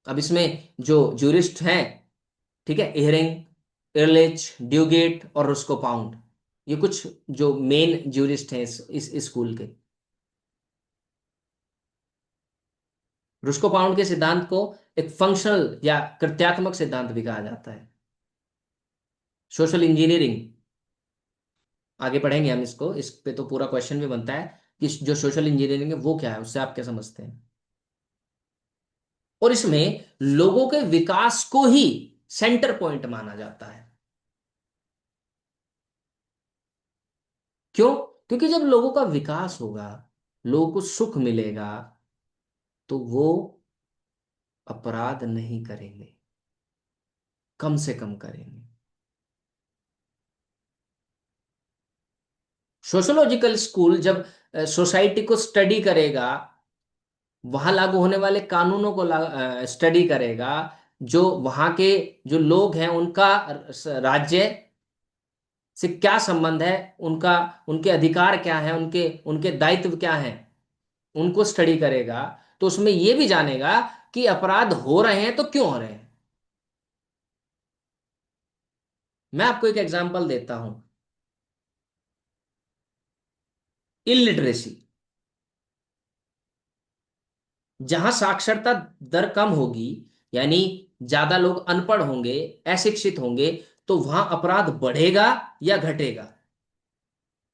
Speaker 1: अब इसमें जो ज्यूरिस्ट हैं, ठीक है, एहरिंग, एरलिच, ड्यूगेट और रुस्को पाउंड, ये कुछ जो मेन ज्यूरिस्ट हैं इस स्कूल के। रुस्को पाउंड के सिद्धांत को एक फंक्शनल या कृत्यात्मक सिद्धांत भी कहा जाता है। सोशल इंजीनियरिंग, आगे पढ़ेंगे हम इसको, इस पे तो पूरा क्वेश्चन भी बनता है कि जो सोशल इंजीनियरिंग है वो क्या है, उससे आप क्या समझते हैं। और इसमें लोगों के विकास को ही सेंटर पॉइंट माना जाता है। क्यों? क्योंकि जब लोगों का विकास होगा, लोगों को सुख मिलेगा, तो वो अपराध नहीं करेंगे, कम से कम करेंगे। सोशोलॉजिकल स्कूल जब सोसाइटी को स्टडी करेगा, वहां लागू होने वाले कानूनों को स्टडी करेगा, जो वहां के जो लोग हैं उनका राज्य से क्या संबंध है, उनका, उनके अधिकार क्या है, उनके उनके दायित्व क्या हैं, उनको स्टडी करेगा, तो उसमें यह भी जानेगा कि अपराध हो रहे हैं तो क्यों हो रहे हैं। मैं आपको एक एग्जांपल देता हूं। इलिटरेसी, जहां साक्षरता दर कम होगी, यानी ज्यादा लोग अनपढ़ होंगे, अशिक्षित होंगे, तो वहां अपराध बढ़ेगा या घटेगा,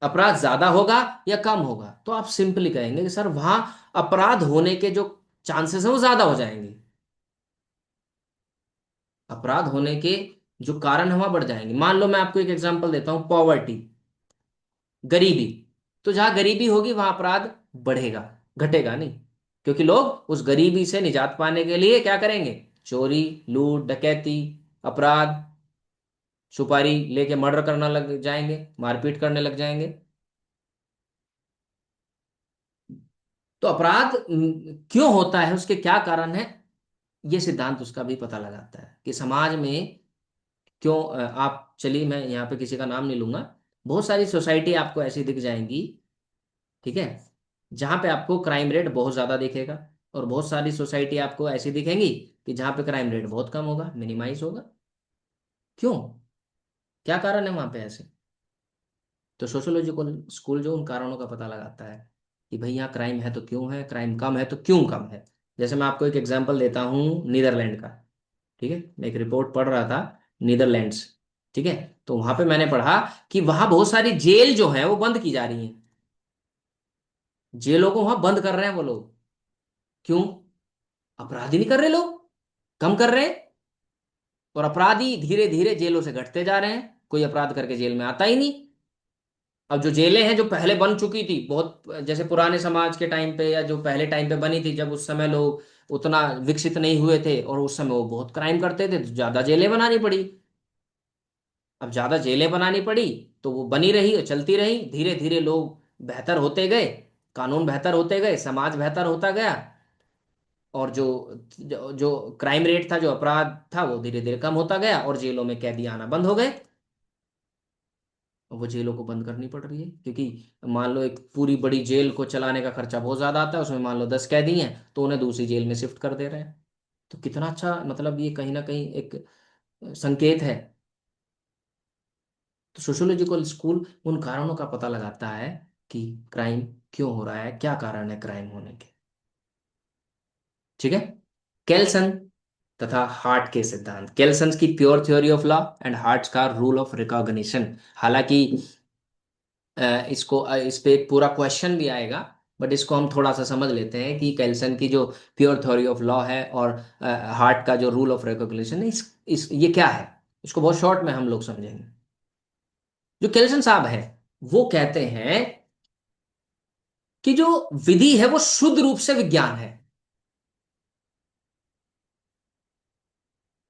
Speaker 1: अपराध ज्यादा होगा या कम होगा। तो आप सिंपली कहेंगे कि सर वहां अपराध होने के जो चांसेस हैं वो ज्यादा हो जाएंगे, अपराध होने के जो कारण है वहां बढ़ जाएंगे। मान लो मैं आपको एक एग्जांपल देता हूं, पॉवर्टी, गरीबी। तो जहां गरीबी होगी वहां अपराध बढ़ेगा, घटेगा नहीं, क्योंकि लोग उस गरीबी से निजात पाने के लिए क्या करेंगे, चोरी, लूट, डकैती, अपराध, सुपारी लेके मर्डर करना लग जाएंगे, मारपीट करने लग जाएंगे। तो अपराध क्यों होता है, उसके क्या कारण है, ये सिद्धांत उसका भी पता लगाता है कि समाज में क्यों आप चलिए, मैं यहाँ पे किसी का नाम नहीं लूंगा, बहुत सारी सोसाइटी आपको ऐसी दिख जाएंगी, ठीक है, जहां पे आपको क्राइम रेट बहुत ज्यादा दिखेगा, और बहुत सारी सोसाइटी आपको ऐसी दिखेंगी कि जहां पे क्राइम रेट बहुत कम होगा, मिनिमाइज होगा। क्यों? क्या कारण है वहां पे ऐसे? तो सोशियोलॉजिकल स्कूल जो उन कारणों का पता लगाता है कि भाई यहाँ क्राइम है तो क्यों है, क्राइम कम है तो क्यों कम है। जैसे मैं आपको एक एग्जांपल देता हूँ नीदरलैंड का, ठीक है, मैं एक रिपोर्ट पढ़ रहा था, नीदरलैंड्स, ठीक है, तो वहां पे मैंने पढ़ा कि वहां बहुत सारी जेल जो है वो बंद की जा रही हैं, जेलों को वहां बंद कर रहे हैं वो लोग। क्यों? अपराध ही नहीं कर रहे लोग, कम कर रहे हैं, और अपराधी धीरे धीरे जेलों से घटते जा रहे हैं, कोई अपराध करके जेल में आता ही नहीं। अब जो जेलें हैं जो पहले बन चुकी थी बहुत, जैसे पुराने समाज के टाइम पे या जो पहले टाइम पे बनी थी, जब उस समय लोग उतना विकसित नहीं हुए थे और उस समय वो बहुत क्राइम करते थे, तो ज्यादा जेलें बनानी पड़ी। अब ज्यादा जेलें बनानी पड़ी, तो वो बनी रही और चलती रही, धीरे धीरे लोग बेहतर होते गए, कानून बेहतर होते गए, समाज बेहतर होता गया, और जो क्राइम रेट था, जो अपराध था, वो धीरे धीरे कम होता गया, और जेलों में कैदी आना बंद हो गए। और वो जेलों को बंद करनी पड़ रही है, क्योंकि मान लो एक पूरी बड़ी जेल को चलाने का खर्चा बहुत ज्यादा आता है, उसमें मान लो 10 कैदी हैं, तो उन्हें दूसरी जेल में शिफ्ट कर दे रहे हैं। तो कितना अच्छा, मतलब ये कहीं ना कहीं एक संकेत है। तो सोशियोलॉजिकल स्कूल उन कारणों का पता लगाता है कि क्राइम क्यों हो रहा है, क्या कारण है क्राइम होने के, ठीक है। केल्सन तथा हार्ट के सिद्धांत, केल्सन की pure theory of law and heart का रूल ऑफ रिकॉग्निशन। हालांकि इसको इस पे एक पूरा क्वेश्चन भी आएगा, बट इसको हम थोड़ा सा समझ लेते हैं कि केल्सन की जो प्योर थ्योरी ऑफ लॉ है और हार्ट का जो रूल ऑफ रिकॉग्निशन है, इस ये क्या है, इसको बहुत शॉर्ट में हम लोग समझेंगे। जो केल्सन साहब है, वो कहते हैं कि जो विधि है वो शुद्ध रूप से विज्ञान है,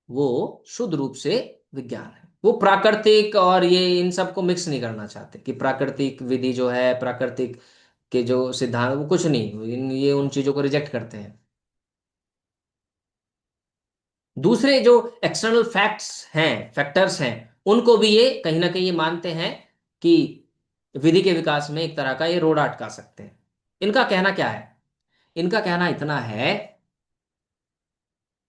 Speaker 1: वो शुद्ध रूप से विज्ञान है। वो प्राकृतिक और ये इन सब को मिक्स नहीं करना चाहते कि प्राकृतिक विधि जो है, प्राकृतिक के जो सिद्धांत, वो कुछ नहीं, ये उन चीजों को रिजेक्ट करते हैं। दूसरे जो एक्सटर्नल फैक्ट्स हैं, फैक्टर्स हैं, उनको भी ये कहीं ना कहीं ये मानते हैं कि विधि के विकास में एक तरह का ये रोड़ा अटका सकते हैं। इनका कहना क्या है? इनका कहना इतना है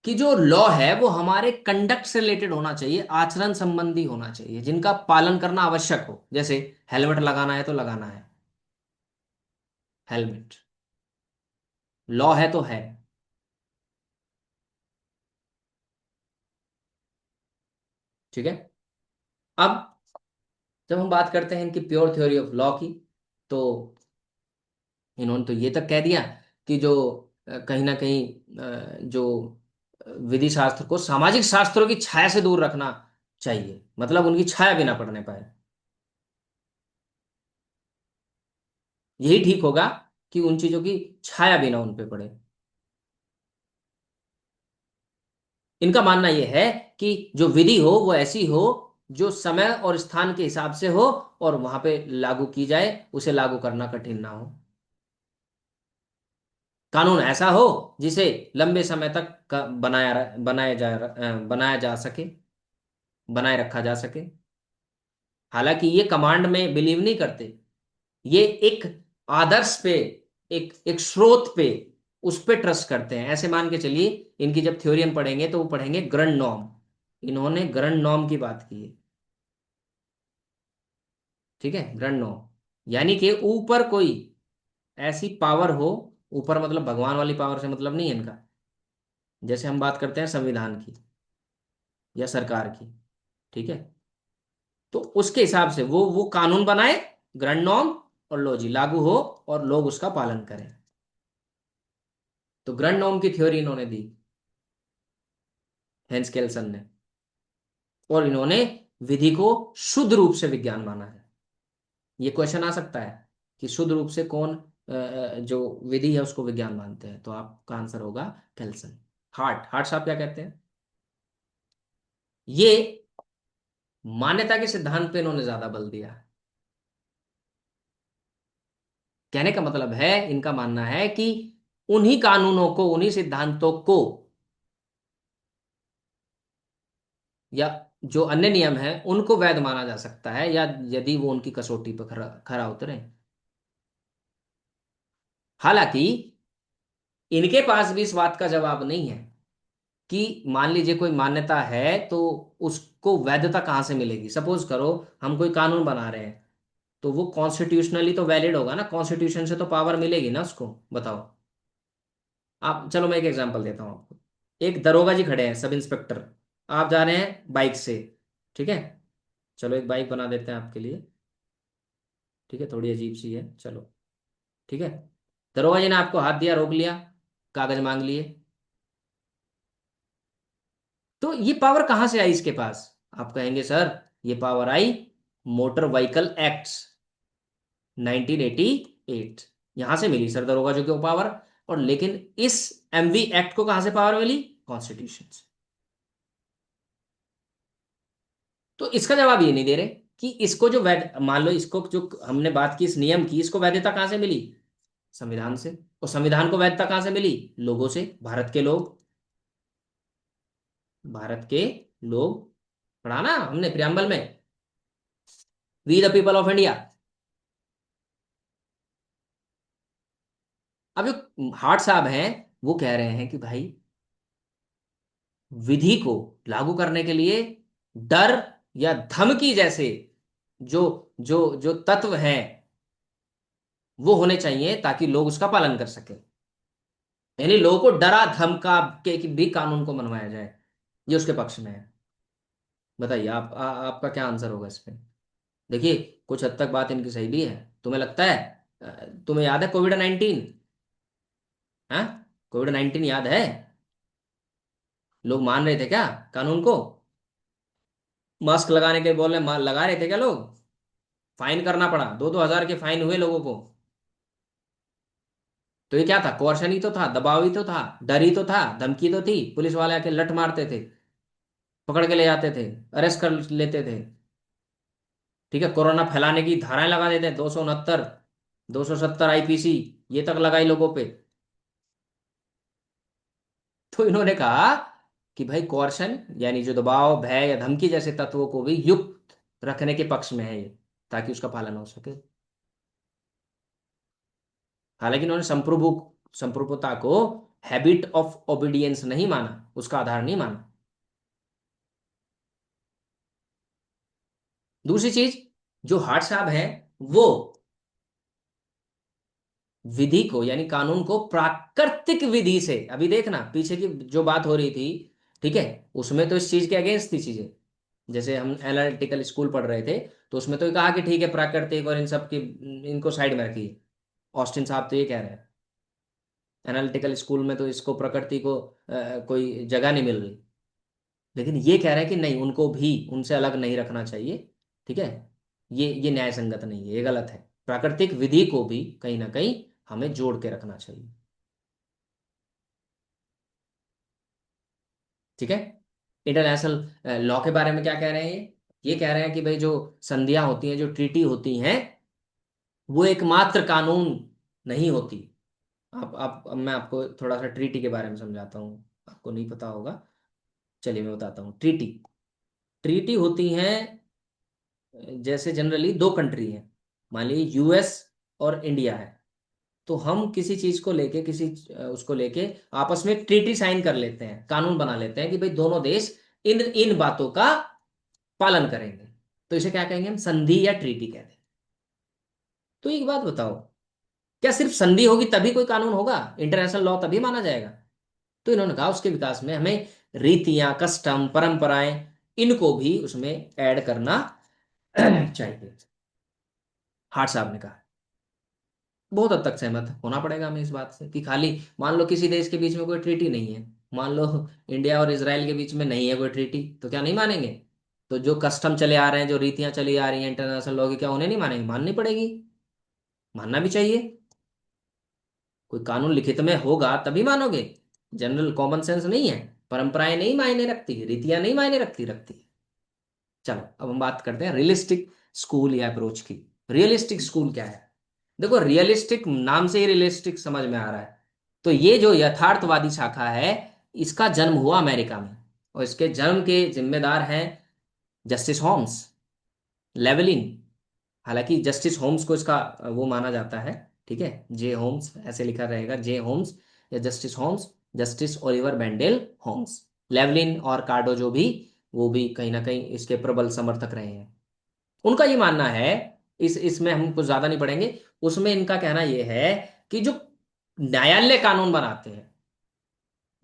Speaker 1: कि जो लॉ है वो हमारे कंडक्ट से रिलेटेड होना चाहिए, आचरण संबंधी होना चाहिए, जिनका पालन करना आवश्यक हो। जैसे हेलमेट लगाना है तो लगाना है, हेलमेट लॉ है तो है। ठीक है। अब जब हम बात करते हैं इनकी प्योर थ्योरी ऑफ लॉ की, तो इन्होंने तो ये तक कह दिया कि जो कहीं ना कहीं जो विधि शास्त्र को सामाजिक शास्त्रों की छाया से दूर रखना चाहिए, मतलब उनकी छाया भी ना पड़ने पाए। यही ठीक होगा कि उन चीजों की छाया भी ना उन पे पड़े। इनका मानना यह है कि जो विधि हो वो ऐसी हो जो समय और स्थान के हिसाब से हो, और वहां पे लागू की जाए, उसे लागू करना कठिन ना हो। कानून ऐसा हो जिसे लंबे समय तक बनाया जा सके, बनाए रखा जा सके। हालांकि ये कमांड में बिलीव नहीं करते, ये एक आदर्श पे, एक एक स्रोत पे, उस पे ट्रस्ट करते हैं। ऐसे मान के चलिए, इनकी जब थ्योरी हम पढ़ेंगे तो वो पढ़ेंगे ग्रैंड नॉर्म। इन्होंने ग्रैंड नॉर्म की बात की है। ठीक है, ग्रैंड नॉर्म यानी कि ऊपर कोई ऐसी पावर हो, ऊपर मतलब भगवान वाली पावर से मतलब नहीं है इनका। जैसे हम बात करते हैं संविधान की या सरकार की, ठीक है, तो उसके हिसाब से वो कानून बनाए, ग्रैंड नॉर्म, और लो जी लागू हो, और लोग उसका पालन करें। तो ग्रैंड नॉर्म की थ्योरी इन्होंने दी, हेंस केल्सन ने। और इन्होंने विधि को शुद्ध रूप से विज्ञान माना है। ये क्वेश्चन आ सकता है कि शुद्ध रूप से कौन जो विधि है उसको विज्ञान मानते हैं, तो आपका आंसर होगा केल्सन। हार्ट साहब क्या कहते हैं? ये मान्यता के सिद्धांत पे इन्होंने ज्यादा बल दिया। कहने का मतलब है, इनका मानना है कि उन्हीं कानूनों को, उन्हीं सिद्धांतों को, या जो अन्य नियम हैं उनको वैध माना जा सकता है, या यदि वो उनकी कसौटी पर खरा खरा उतरे। हालांकि इनके पास भी इस बात का जवाब नहीं है कि मान लीजिए कोई मान्यता है तो उसको वैधता कहाँ से मिलेगी। सपोज करो हम कोई कानून बना रहे हैं, तो वो कॉन्स्टिट्यूशनली तो वैलिड होगा ना, कॉन्स्टिट्यूशन से तो पावर मिलेगी ना उसको, बताओ। आप चलो मैं एक एग्जांपल देता हूँ आपको। एक दरोगा जी खड़े हैं, सब इंस्पेक्टर, आप जा रहे हैं बाइक से, ठीक है, चलो एक बाइक बना देते हैं आपके लिए, ठीक है, थोड़ी अजीब सी है, चलो, ठीक है। दरोगा जी ने आपको हाथ दिया, रोक लिया, कागज मांग लिए, तो ये पावर कहाँ से आई इसके पास? आप कहेंगे सर ये पावर आई मोटर व्हीकल एक्ट्स 1988, यहां से मिली सर दरोगा जी को पावर। और लेकिन इस एमवी एक्ट को कहां से पावर मिली? कॉन्स्टिट्यूशन से। तो इसका जवाब ये नहीं दे रहे कि इसको जो वैध, मान लो इसको जो हमने बात की इस नियम की, इसको वैधता कहां से मिली? संविधान से। और संविधान को वैधता कहां से मिली? लोगों से, भारत के लोग, भारत के लोग। पढ़ा ना हमने प्रियम्बल में, we the people of India. अब जो हार्ट साहब हैं, वो कह रहे हैं कि भाई विधि को लागू करने के लिए डर या धमकी जैसे जो जो जो तत्व हैं वो होने चाहिए, ताकि लोग उसका पालन कर सके। यानी लोगों को डरा धमका के कि भी कानून को मनवाया जाए। ये उसके पक्ष में है। बताइए आपका क्या आंसर होगा इस पे? देखिए, कुछ हद तक बात इनकी सही भी है। तुम्हें लगता है तुम्हें याद है कोविड-19? हाँ, कोविड-19 याद है? लोग मान रहे थे क्या कानून को? मास्क लगाने के बोले लगा रहे थे क्या लोग? फाइन करना पड़ा, 2-2 हजार के फाइन हुए लोगों को। तो ये क्या था? कोर्शन ही तो था, दबाव ही तो था, डर ही तो था, धमकी तो थी, पुलिस वाले आके लठ मारते थे, पकड़ के ले जाते थे, अरेस्ट कर लेते थे। ठीक है, कोरोना फैलाने की धाराएं लगा देते हैं, 269, 270 आईपीसी, ये तक लगाई लोगों पे। तो इन्होंने कहा कि भाई कॉर्शन यानी जो दबाव, भय या धमकी जैसे तत्वों को भी युक्त रखने के पक्ष में है ये, ताकि उसका पालन हो सके। हालांकि इन्होंने संप्रभुता को हैबिट ऑफ ओबीडियंस नहीं माना, उसका आधार नहीं माना। दूसरी चीज, जो हार्ट साहब है वो विधि को यानी कानून को प्राकृतिक विधि से, अभी देखना पीछे की जो बात हो रही थी, ठीक है, उसमें तो इस चीज के अगेंस्ट थी चीजें। जैसे हम एनालिटिकल स्कूल पढ़ रहे थे, तो उसमें तो ये कहा कि ठीक है प्राकृतिक और इन सब की, इनको साइड में रखिए। ऑस्टिन साहब तो ये कह रहे हैं, एनालिटिकल स्कूल में तो इसको प्रकृति को कोई जगह नहीं मिल रही। लेकिन ये कह रहे हैं कि नहीं, उनको भी उनसे अलग नहीं रखना चाहिए। ठीक है, ये न्याय संगत नहीं है, ये गलत है। प्राकृतिक विधि को भी कहीं ना कहीं हमें जोड़ के रखना चाहिए। ठीक है। इंटरनेशनल लॉ के बारे में क्या कह रहे हैं ये कह रहे हैं कि भाई जो संधियां होती हैं, जो ट्रीटी होती हैं, वो एकमात्र कानून नहीं होती। आप अब मैं आपको थोड़ा सा ट्रीटी के बारे में समझाता हूँ, आपको नहीं पता होगा। चलिए मैं बताता हूँ। ट्रीटी ट्रीटी होती हैं, जैसे जनरली दो कंट्री हैं, मान लीजिए यूएस और इंडिया है, तो हम किसी चीज को लेके, उसको लेके आपस में ट्रीटी साइन कर लेते हैं, कानून बना लेते हैं कि भाई दोनों देश इन इन बातों का पालन करेंगे। तो इसे क्या कहेंगे हम? संधि या ट्रीटी कहते हैं। तो एक बात बताओ, क्या सिर्फ संधि होगी तभी कोई कानून होगा, इंटरनेशनल लॉ तभी माना जाएगा? तो इन्होंने कहा उसके विकास में हमें रीतियां, कस्टम, परंपराएं, इनको भी उसमें ऐड करना चाहिए। हार्ट साहब ने कहा। बहुत हद तक सहमत होना पड़ेगा हमें इस बात से कि खाली मान लो किसी देश के बीच में कोई ट्रीटी नहीं है, मान लो इंडिया और इसराइल के बीच में नहीं है कोई ट्रीटी, तो क्या नहीं मानेंगे? तो जो कस्टम चले आ रहे हैं, जो रीतियां चली आ रही हैं इंटरनेशनल लॉ की, क्या उन्हें नहीं मानेंगे? माननी पड़ेगी, मानना भी चाहिए। कोई कानून लिखित में होगा तभी मानोगे। जनरल कॉमन सेंस नहीं है, परंपराएं नहीं मायने रखती, रीतियां नहीं मायने रखती। चलो अब हम बात करते हैं रियलिस्टिक स्कूल या अप्रोच की। रियलिस्टिक स्कूल क्या है? देखो, रियलिस्टिक नाम से ही रियलिस्टिक समझ में आ रहा है। तो ये जो यथार्थवादी शाखा है, इसका जन्म हुआ अमेरिका में, और इसके जन्म के जिम्मेदार हैं जस्टिस होम्स, लेवलिन। हालांकि जस्टिस होम्स को इसका वो माना जाता है, ठीक है, जे होम्स ऐसे लिखा रहेगा, जे होम्स या justice Holmes, justice Oliver Wendell Holmes. Llewellyn और कार्डोजो भी, वो भी कहीं ना कहीं इसके प्रबल समर्थक रहे हैं। उनका ये मानना है, इसमें हम कुछ ज्यादा नहीं पढ़ेंगे, उसमें इनका कहना यह है कि जो न्यायालय कानून बनाते हैं,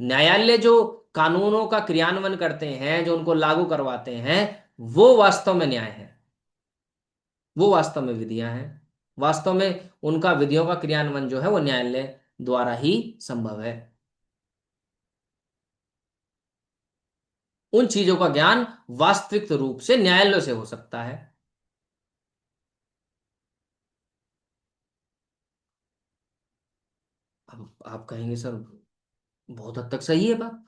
Speaker 1: न्यायालय जो कानूनों का क्रियान्वयन करते हैं, जो उनको लागू करवाते हैं, वो वास्तव में न्याय है, वो वास्तव में विधियां हैं। वास्तव में उनका विधियों का क्रियान्वयन जो है वो न्यायालय द्वारा ही संभव है। उन चीजों का ज्ञान वास्तविक रूप से न्यायालय से हो सकता है। अब आप कहेंगे सर बहुत हद तक सही है बात।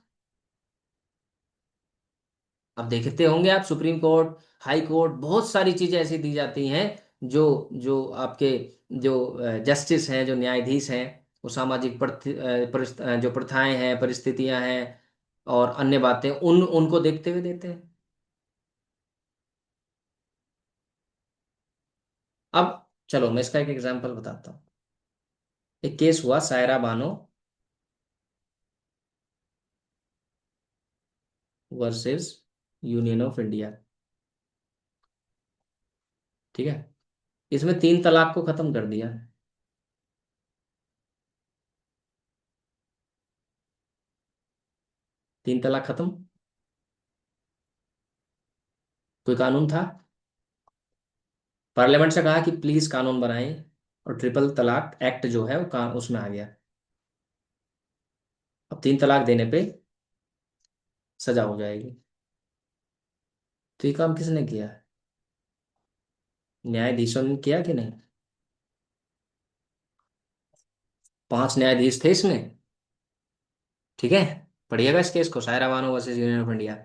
Speaker 1: अब देखते होंगे आप, सुप्रीम कोर्ट, हाई कोर्ट, बहुत सारी चीजें ऐसी दी जाती हैं जो जो आपके जो जस्टिस हैं, जो न्यायाधीश हैं, वो सामाजिक जो प्रथाएं हैं, परिस्थितियां हैं और अन्य बातें उनको देखते हुए देते हैं। अब चलो मैं इसका एक एग्जांपल बताता हूँ। एक केस हुआ Saira Bano versus union of India. ठीक है, इसमें तीन तलाक को खत्म कर दिया। तीन तलाक खत्म। कोई कानून था, पार्लियामेंट से कहा कि प्लीज कानून बनाएं, और ट्रिपल तलाक एक्ट जो है वो उसमें आ गया। अब तीन तलाक देने पे सजा हो जाएगी। तो ये काम किसने किया? न्यायाधीशों ने किया कि नहीं? पांच न्यायाधीश थे इसमें। ठीक है, पढ़िएगा इस केस को, Saira Bano versus union of India.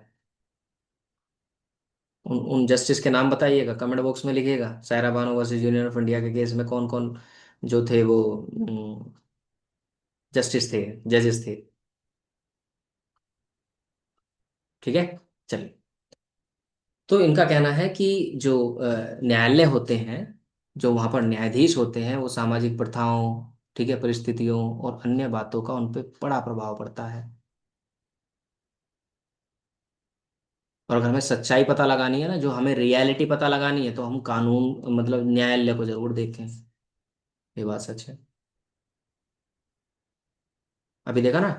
Speaker 1: उन जस्टिस के नाम बताइएगा, कमेंट बॉक्स में लिखिएगा, Saira Bano versus union of India के केस में कौन कौन जो थे वो जस्टिस थे, जजेस थे। ठीक है। चलिए। तो इनका कहना है कि जो न्यायालय होते हैं, जो वहां पर न्यायाधीश होते हैं, वो सामाजिक प्रथाओं, ठीक है, परिस्थितियों और अन्य बातों का उन पर बड़ा प्रभाव पड़ता है। और अगर हमें सच्चाई पता लगानी है ना, जो हमें रियलिटी पता लगानी है, तो हम कानून मतलब न्यायालय को जरूर देखें। ये बात सच है। अभी देखा ना,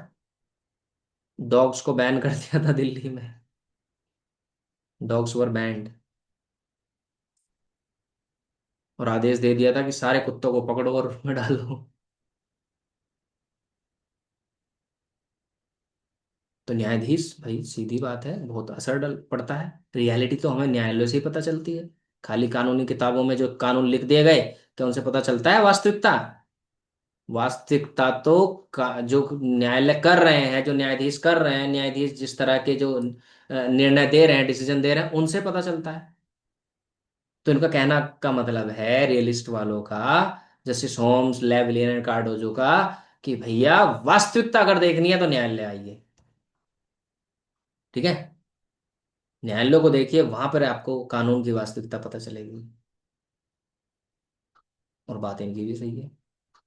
Speaker 1: डॉग्स को बैन कर दिया था दिल्ली में। Dogs were band. और आदेश दे दिया था कि सारे कुत्तों को पकड़ो और उसमें डालो। तो न्यायाधीश भाई, सीधी बात है, बहुत असर डल पड़ता है। रियलिटी तो हमें न्यायालय से ही पता चलती है। खाली कानूनी किताबों में जो कानून लिख दिए गए, क्या उनसे पता चलता है वास्तविकता? वास्तविकता तो जो न्यायालय कर रहे हैं, जो न्यायाधीश कर रहे हैं, न्यायाधीश जिस तरह के जो निर्णय दे रहे हैं, डिसीजन दे रहे हैं, उनसे पता चलता है। तो इनका कहना का मतलब है रियलिस्ट वालों का, जस्टिस होम्स, लेवलिन एंड कार्डोजो का, कि भैया वास्तविकता अगर देखनी है तो न्यायालय आइए। ठीक है। न्यायालयों को देखिए, वहां पर आपको कानून की वास्तविकता पता चलेगी। और बात इनकी भी सही है।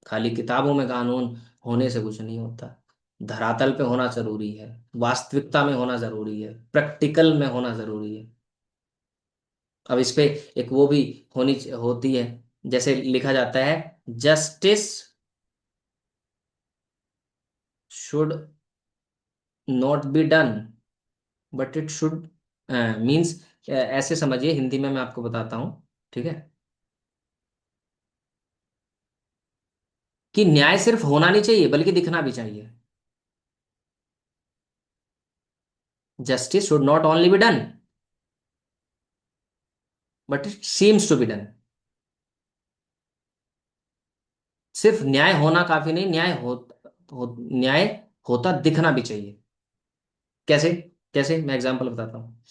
Speaker 1: खाली किताबों में कानून होने से कुछ नहीं होता। धरातल पे होना जरूरी है, वास्तविकता में होना जरूरी है, प्रैक्टिकल में होना जरूरी है। अब इस पे एक वो भी होती है, जैसे लिखा जाता है, justice should not be done but it should, means, ऐसे समझिए, हिंदी में मैं आपको बताता हूँ। ठीक है। कि न्याय सिर्फ होना नहीं चाहिए बल्कि दिखना भी चाहिए। Justice should not only be done but it seems to be done. सिर्फ न्याय होना काफी नहीं, न्याय होता दिखना भी चाहिए। कैसे? कैसे, मैं एग्जांपल बताता हूँ।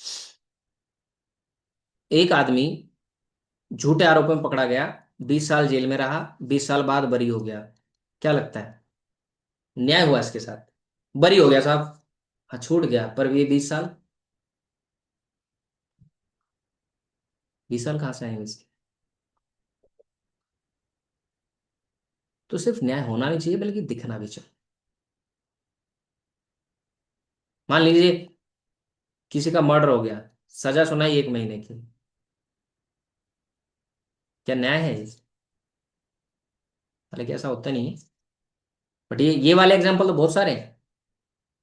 Speaker 1: एक आदमी झूठे आरोप में पकड़ा गया, 20 साल जेल में रहा, 20 साल बाद बरी हो गया। क्या लगता है, न्याय हुआ इसके साथ? बरी हो गया साहब, हाँ छूट गया, पर ये 20 साल, 20 साल कहाँ से आएंगे इसके? तो सिर्फ न्याय होना नहीं चाहिए बल्कि दिखना भी चाहिए। मान लीजिए किसी का मर्डर हो गया, सजा सुनाई 1 महीने की, क्या न्याय है ये? हालांकि ऐसा होता नहीं है। बट ये वाले एग्जाम्पल तो बहुत सारे हैं।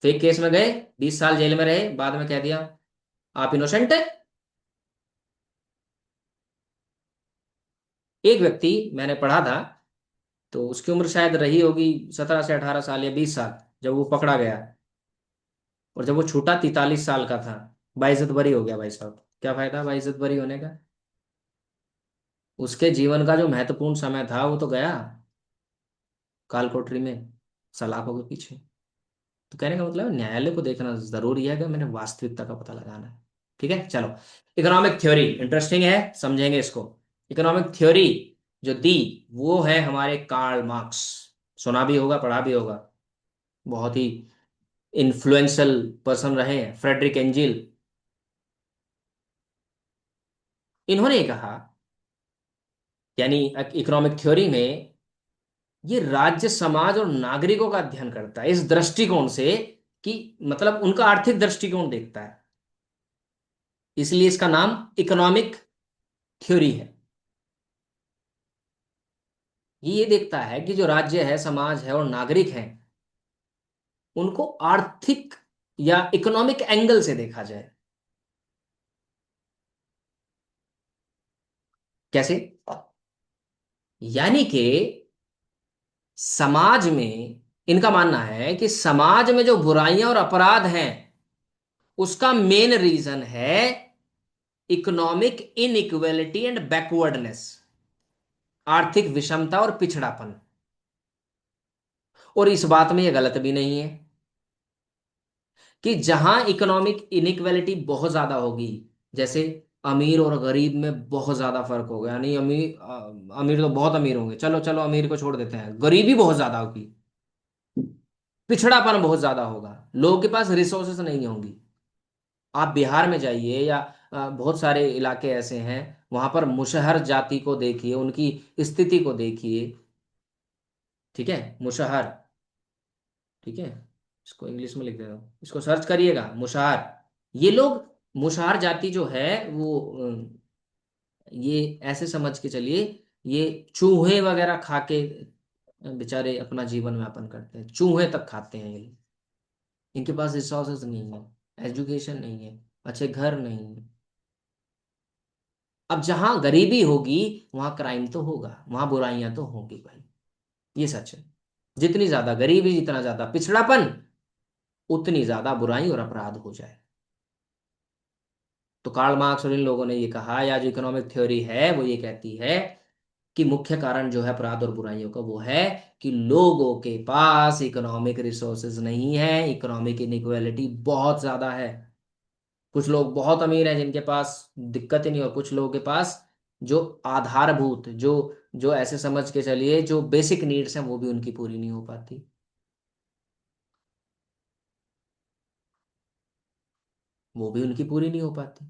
Speaker 1: फेक केस में गए, 20 साल जेल में रहे, बाद में कह दिया आप इनोसेंट है। एक व्यक्ति मैंने पढ़ा था, तो उसकी उम्र शायद रही होगी 17 से 18 साल या 20 साल, जब वो पकड़ा गया। और जब वो छूटा 43 साल का था, बाइज्जत बरी हो गया भाई साहब। क्या फायदा बाइज्जत बरी होने का? उसके जीवन का जो महत्वपूर्ण समय था वो तो गया काल कोठरी में, सलाखों के पीछे। तो कहने का मतलब है, न्यायालय को देखना जरूरी है, अगर मैंने वास्तविकता का पता लगाना है। ठीक है, चलो। इकोनॉमिक थ्योरी इंटरेस्टिंग है, समझेंगे इसको। इकोनॉमिक थ्योरी जो दी, वो है हमारे कार्ल मार्क्स। सुना भी होगा, पढ़ा भी होगा। बहुत ही इन्फ्लुएंशियल पर्सन रहे हैं, फ्रेडरिक एंजिल। इन्होंने कहा, यानी इकोनॉमिक थ्योरी में ये राज्य, समाज और नागरिकों का अध्ययन करता है इस दृष्टिकोण से, कि मतलब उनका आर्थिक दृष्टिकोण देखता है। इसलिए इसका नाम इकोनॉमिक थ्योरी है। ये देखता है कि जो राज्य है, समाज है और नागरिक हैं, उनको आर्थिक या इकोनॉमिक एंगल से देखा जाए। कैसे? यानी कि समाज में, इनका मानना है कि समाज में जो बुराइयां और अपराध हैं, उसका मेन रीजन है इकोनॉमिक इनइक्वालिटी एंड बैकवर्डनेस, आर्थिक विषमता और पिछड़ापन। और इस बात में यह गलत भी नहीं है कि जहां इकोनॉमिक इनइक्वालिटी बहुत ज्यादा होगी, जैसे अमीर और गरीब में बहुत ज्यादा फर्क होगा, यानी अमीर तो बहुत अमीर होंगे, चलो चलो अमीर को छोड़ देते हैं, गरीबी बहुत ज्यादा होगी, पिछड़ापन बहुत ज्यादा होगा, लोगों के पास रिसोर्सेस नहीं होंगी। आप बिहार में जाइए या बहुत सारे इलाके ऐसे हैं, वहां पर मुशहर जाति को देखिए, उनकी स्थिति को देखिए। ठीक है, मुशहर। ठीक है, इसको इंग्लिश में लिख देता हूँ, इसको सर्च करिएगा, मुशहर। ये लोग, मुशहर जाति जो है वो ये ऐसे समझ के चलिए, ये चूहे वगैरह खा के बेचारे अपना जीवन यापन करते हैं, चूहे तक खाते हैं ये लोग। इनके पास रिसोर्सेज नहीं है, एजुकेशन नहीं है, अच्छे घर नहीं है। अब जहां गरीबी होगी वहां क्राइम तो होगा, वहां बुराइयां तो होंगी भाई, ये सच है। जितनी ज्यादा गरीबी, जितना ज्यादा पिछड़ापन, उतनी ज्यादा बुराई और अपराध हो जाए। तो कार्ल मार्क्स और इन लोगों ने ये कहा, या जो इकोनॉमिक थ्योरी है वो ये कहती है कि मुख्य कारण जो है अपराध और बुराइयों का वो है कि लोगों के पास इकोनॉमिक रिसोर्सेज नहीं है, इकोनॉमिक इनइक्वालिटी बहुत ज्यादा है। कुछ लोग बहुत अमीर हैं जिनके पास दिक्कत ही नहीं, और कुछ लोगों के पास जो आधारभूत, जो जो ऐसे समझ के चलिए जो बेसिक नीड्स हैं वो भी उनकी पूरी नहीं हो पाती। वो भी उनकी पूरी नहीं हो पाती।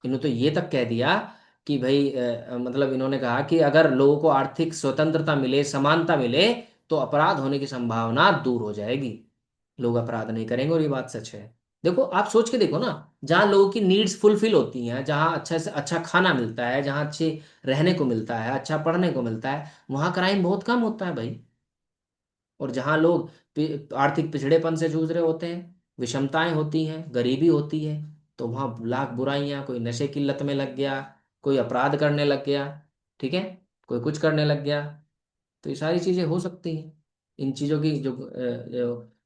Speaker 1: इन्होंने तो ये तक कह दिया कि भाई मतलब इन्होंने कहा कि अगर लोगों को आर्थिक स्वतंत्रता मिले, समानता मिले, तो अपराध होने की संभावना दूर हो जाएगी, लोग अपराध नहीं करेंगे, और ये बात सच है। देखो, आप सोच के देखो ना, जहाँ लोगों की नीड्स फुलफिल होती हैं, जहाँ अच्छे से अच्छा खाना मिलता है, जहाँ अच्छे रहने को मिलता है, अच्छा पढ़ने को मिलता है, वहाँ क्राइम बहुत कम होता है भाई। और जहाँ लोग आर्थिक पिछड़ेपन से जूझ रहे होते हैं, विषमताएं होती हैं, गरीबी होती है, तो वहाँ लाख बुराइयां, कोई नशे की लत में लग गया, कोई अपराध करने लग गया, ठीक है, कोई कुछ करने लग गया, तो ये सारी चीजें हो सकती हैं। इन चीजों की जो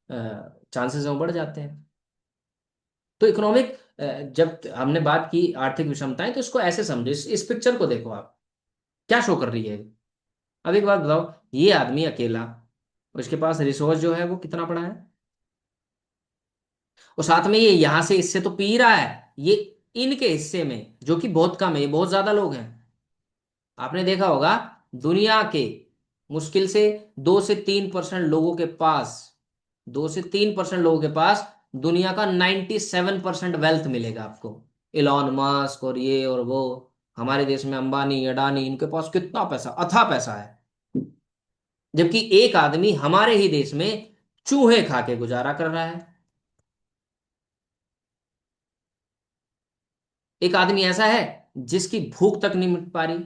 Speaker 1: चांसेस हैं वो बढ़ जाते हैं। तो इकोनॉमिक, जब हमने बात की आर्थिक विषमताएं, तो इसको ऐसे समझो, इस पिक्चर को देखो आप, क्या शो कर रही है। अब एक बात बताओ, ये आदमी अकेला, उसके पास रिसोर्स जो है वो कितना पड़ा है, और साथ में ये यहां से इससे तो पी रहा है, ये इनके हिस्से में जो कि बहुत कम है, ये बहुत ज्यादा लोग हैं। आपने देखा होगा, दुनिया के मुश्किल से 2 से 3% लोगों के पास, 2 से 3% लोगों के पास दुनिया का 97% वेल्थ मिलेगा आपको। इलॉन मस्क और ये और वो, हमारे देश में अंबानी अडानी, इनके पास कितना पैसा, अथाह पैसा है। जबकि एक आदमी हमारे ही देश में चूहे खा के गुजारा कर रहा है। एक आदमी ऐसा है जिसकी भूख तक नहीं मिट पा रही,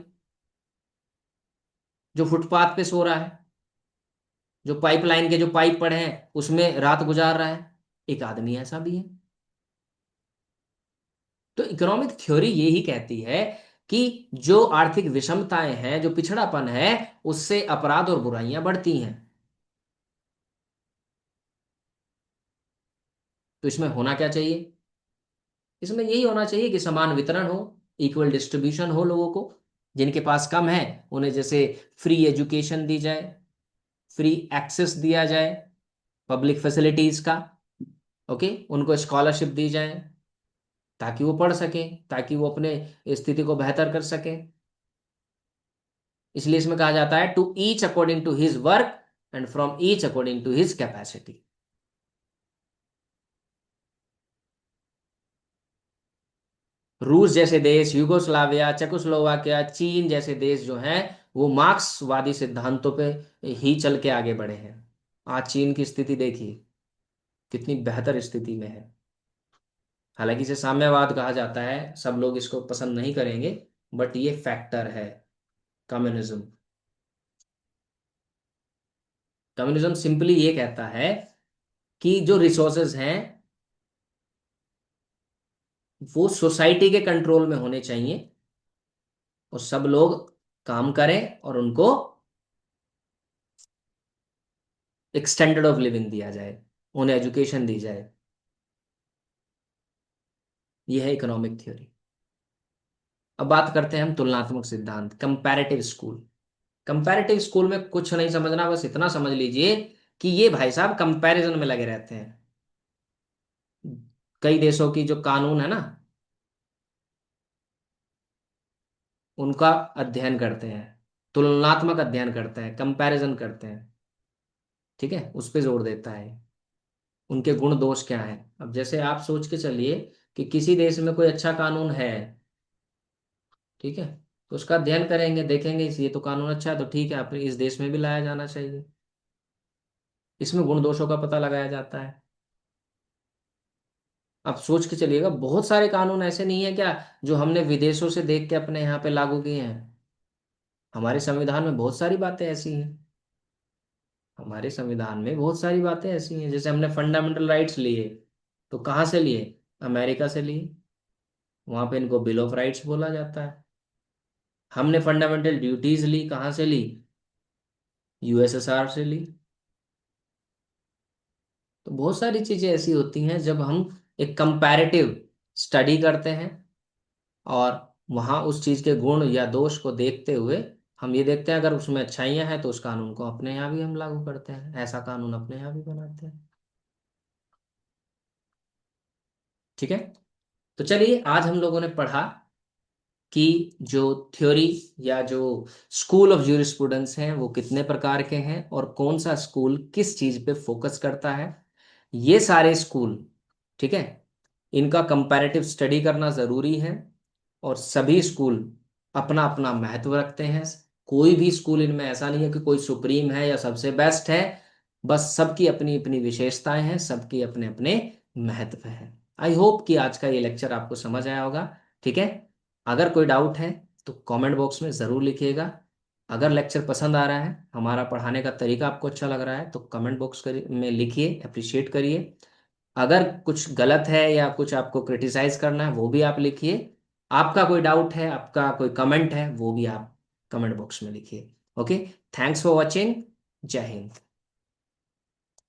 Speaker 1: जो फुटपाथ पे सो रहा है, जो पाइपलाइन के जो पाइप पड़े हैं उसमें रात गुजार रहा है। एक आदमी ऐसा भी है। तो इकोनॉमिक थ्योरी ये ही कहती है कि जो आर्थिक विषमताएं हैं, जो पिछड़ापन है, उससे अपराध और बुराइयां बढ़ती हैं। तो इसमें होना क्या चाहिए, इसमें यही होना चाहिए कि समान वितरण हो, इक्वल डिस्ट्रीब्यूशन हो लोगों को। जिनके पास कम है उन्हें जैसे फ्री एजुकेशन दी जाए, फ्री एक्सेस दिया जाए पब्लिक फैसिलिटीज का। ओके, उनको स्कॉलरशिप दी जाए ताकि वो पढ़ सकें, ताकि वो अपने स्थिति को बेहतर कर सकें। इसलिए इसमें कहा जाता है to each according to his work and from each according to his capacity. रूस जैसे देश, यूगोस्लाविया, चेकोस्लोवाकिया, चीन जैसे देश जो हैं, वो मार्क्सवादी सिद्धांतों पे ही चल के आगे बढ़े हैं। आज चीन की स्थिति देखिए, कितनी बेहतर स्थिति में है। हालांकि इसे साम्यवाद कहा जाता है, सब लोग इसको पसंद नहीं करेंगे, बट ये फैक्टर है, कम्युनिज्म। कम्युनिज्म सिंपली ये कहता है कि जो रिसोर्सेज हैं वो सोसाइटी के कंट्रोल में होने चाहिए, और सब लोग काम करें और उनको एक स्टैंडर्ड ऑफ लिविंग दिया जाए, उन्हें एजुकेशन दी जाए। ये है इकोनॉमिक थ्योरी। अब बात करते हैं हम तुलनात्मक सिद्धांत, कंपैरेटिव स्कूल। कंपैरेटिव स्कूल में कुछ नहीं समझना, बस इतना समझ लीजिए कि ये भाई साहब कंपैरिजन में लगे रहते हैं। कई देशों की जो कानून है ना, उनका अध्ययन करते हैं, तुलनात्मक अध्ययन करते हैं, कंपैरिजन करते हैं। ठीक है, उस पर जोर देता है, उनके गुण दोष क्या हैं। अब जैसे आप सोच के चलिए कि किसी देश में कोई अच्छा कानून है, ठीक है, तो उसका अध्ययन करेंगे, देखेंगे इस ये तो कानून अच्छा है, तो ठीक है, अपने इस देश में भी लाया जाना चाहिए। इसमें गुण दोषों का पता लगाया जाता है। आप सोच के चलिएगा, बहुत सारे कानून ऐसे नहीं है क्या जो हमने विदेशों से देख के अपने यहाँ पे लागू किए हैं। हमारे संविधान में बहुत सारी बातें ऐसी हैं। हमारे संविधान में बहुत सारी बातें ऐसी हैं, जैसे हमने फंडामेंटल राइट्स लिए, तो कहाँ से लिए? अमेरिका से लिए। वहां पे इनको बिल ऑफ राइट्स बोला जाता है। हमने फंडामेंटल ड्यूटीज ली, कहाँ से ली? यूएसएसआर से ली। तो बहुत सारी चीजें ऐसी होती हैं जब हम एक कंपैरेटिव स्टडी करते हैं, और वहां उस चीज के गुण या दोष को देखते हुए हम ये देखते हैं, अगर उसमें अच्छाइयां हैं तो उस कानून को अपने यहाँ भी हम लागू करते हैं, ऐसा कानून अपने यहाँ भी बनाते हैं। ठीक है। तो चलिए, आज हम लोगों ने पढ़ा कि जो थ्योरी या जो स्कूल ऑफ ज्यूरिस्प्रूडेंस हैं वो कितने प्रकार के हैं, और कौन सा स्कूल किस चीज पे फोकस करता है। ये सारे स्कूल, ठीक है, इनका कंपैरेटिव स्टडी करना जरूरी है, और सभी स्कूल अपना अपना महत्व रखते हैं। कोई भी स्कूल इनमें ऐसा नहीं है कि कोई सुप्रीम है या सबसे बेस्ट है। बस सबकी अपनी अपनी विशेषताएं हैं, सबकी अपने अपने महत्व है। आई होप कि आज का ये लेक्चर आपको समझ आया होगा। ठीक है। अगर कोई डाउट है तो कमेंट बॉक्स में ज़रूर लिखिएगा। अगर लेक्चर पसंद आ रहा है, हमारा पढ़ाने का तरीका आपको अच्छा लग रहा है, तो कमेंट बॉक्स में लिखिए, अप्रिशिएट करिए। अगर कुछ गलत है या कुछ आपको क्रिटिसाइज करना है वो भी आप लिखिए। आपका कोई डाउट है, आपका कोई कमेंट है, वो भी आप कमेंट बॉक्स में लिखिए। ओके। Thanks for watching. जय हिंद।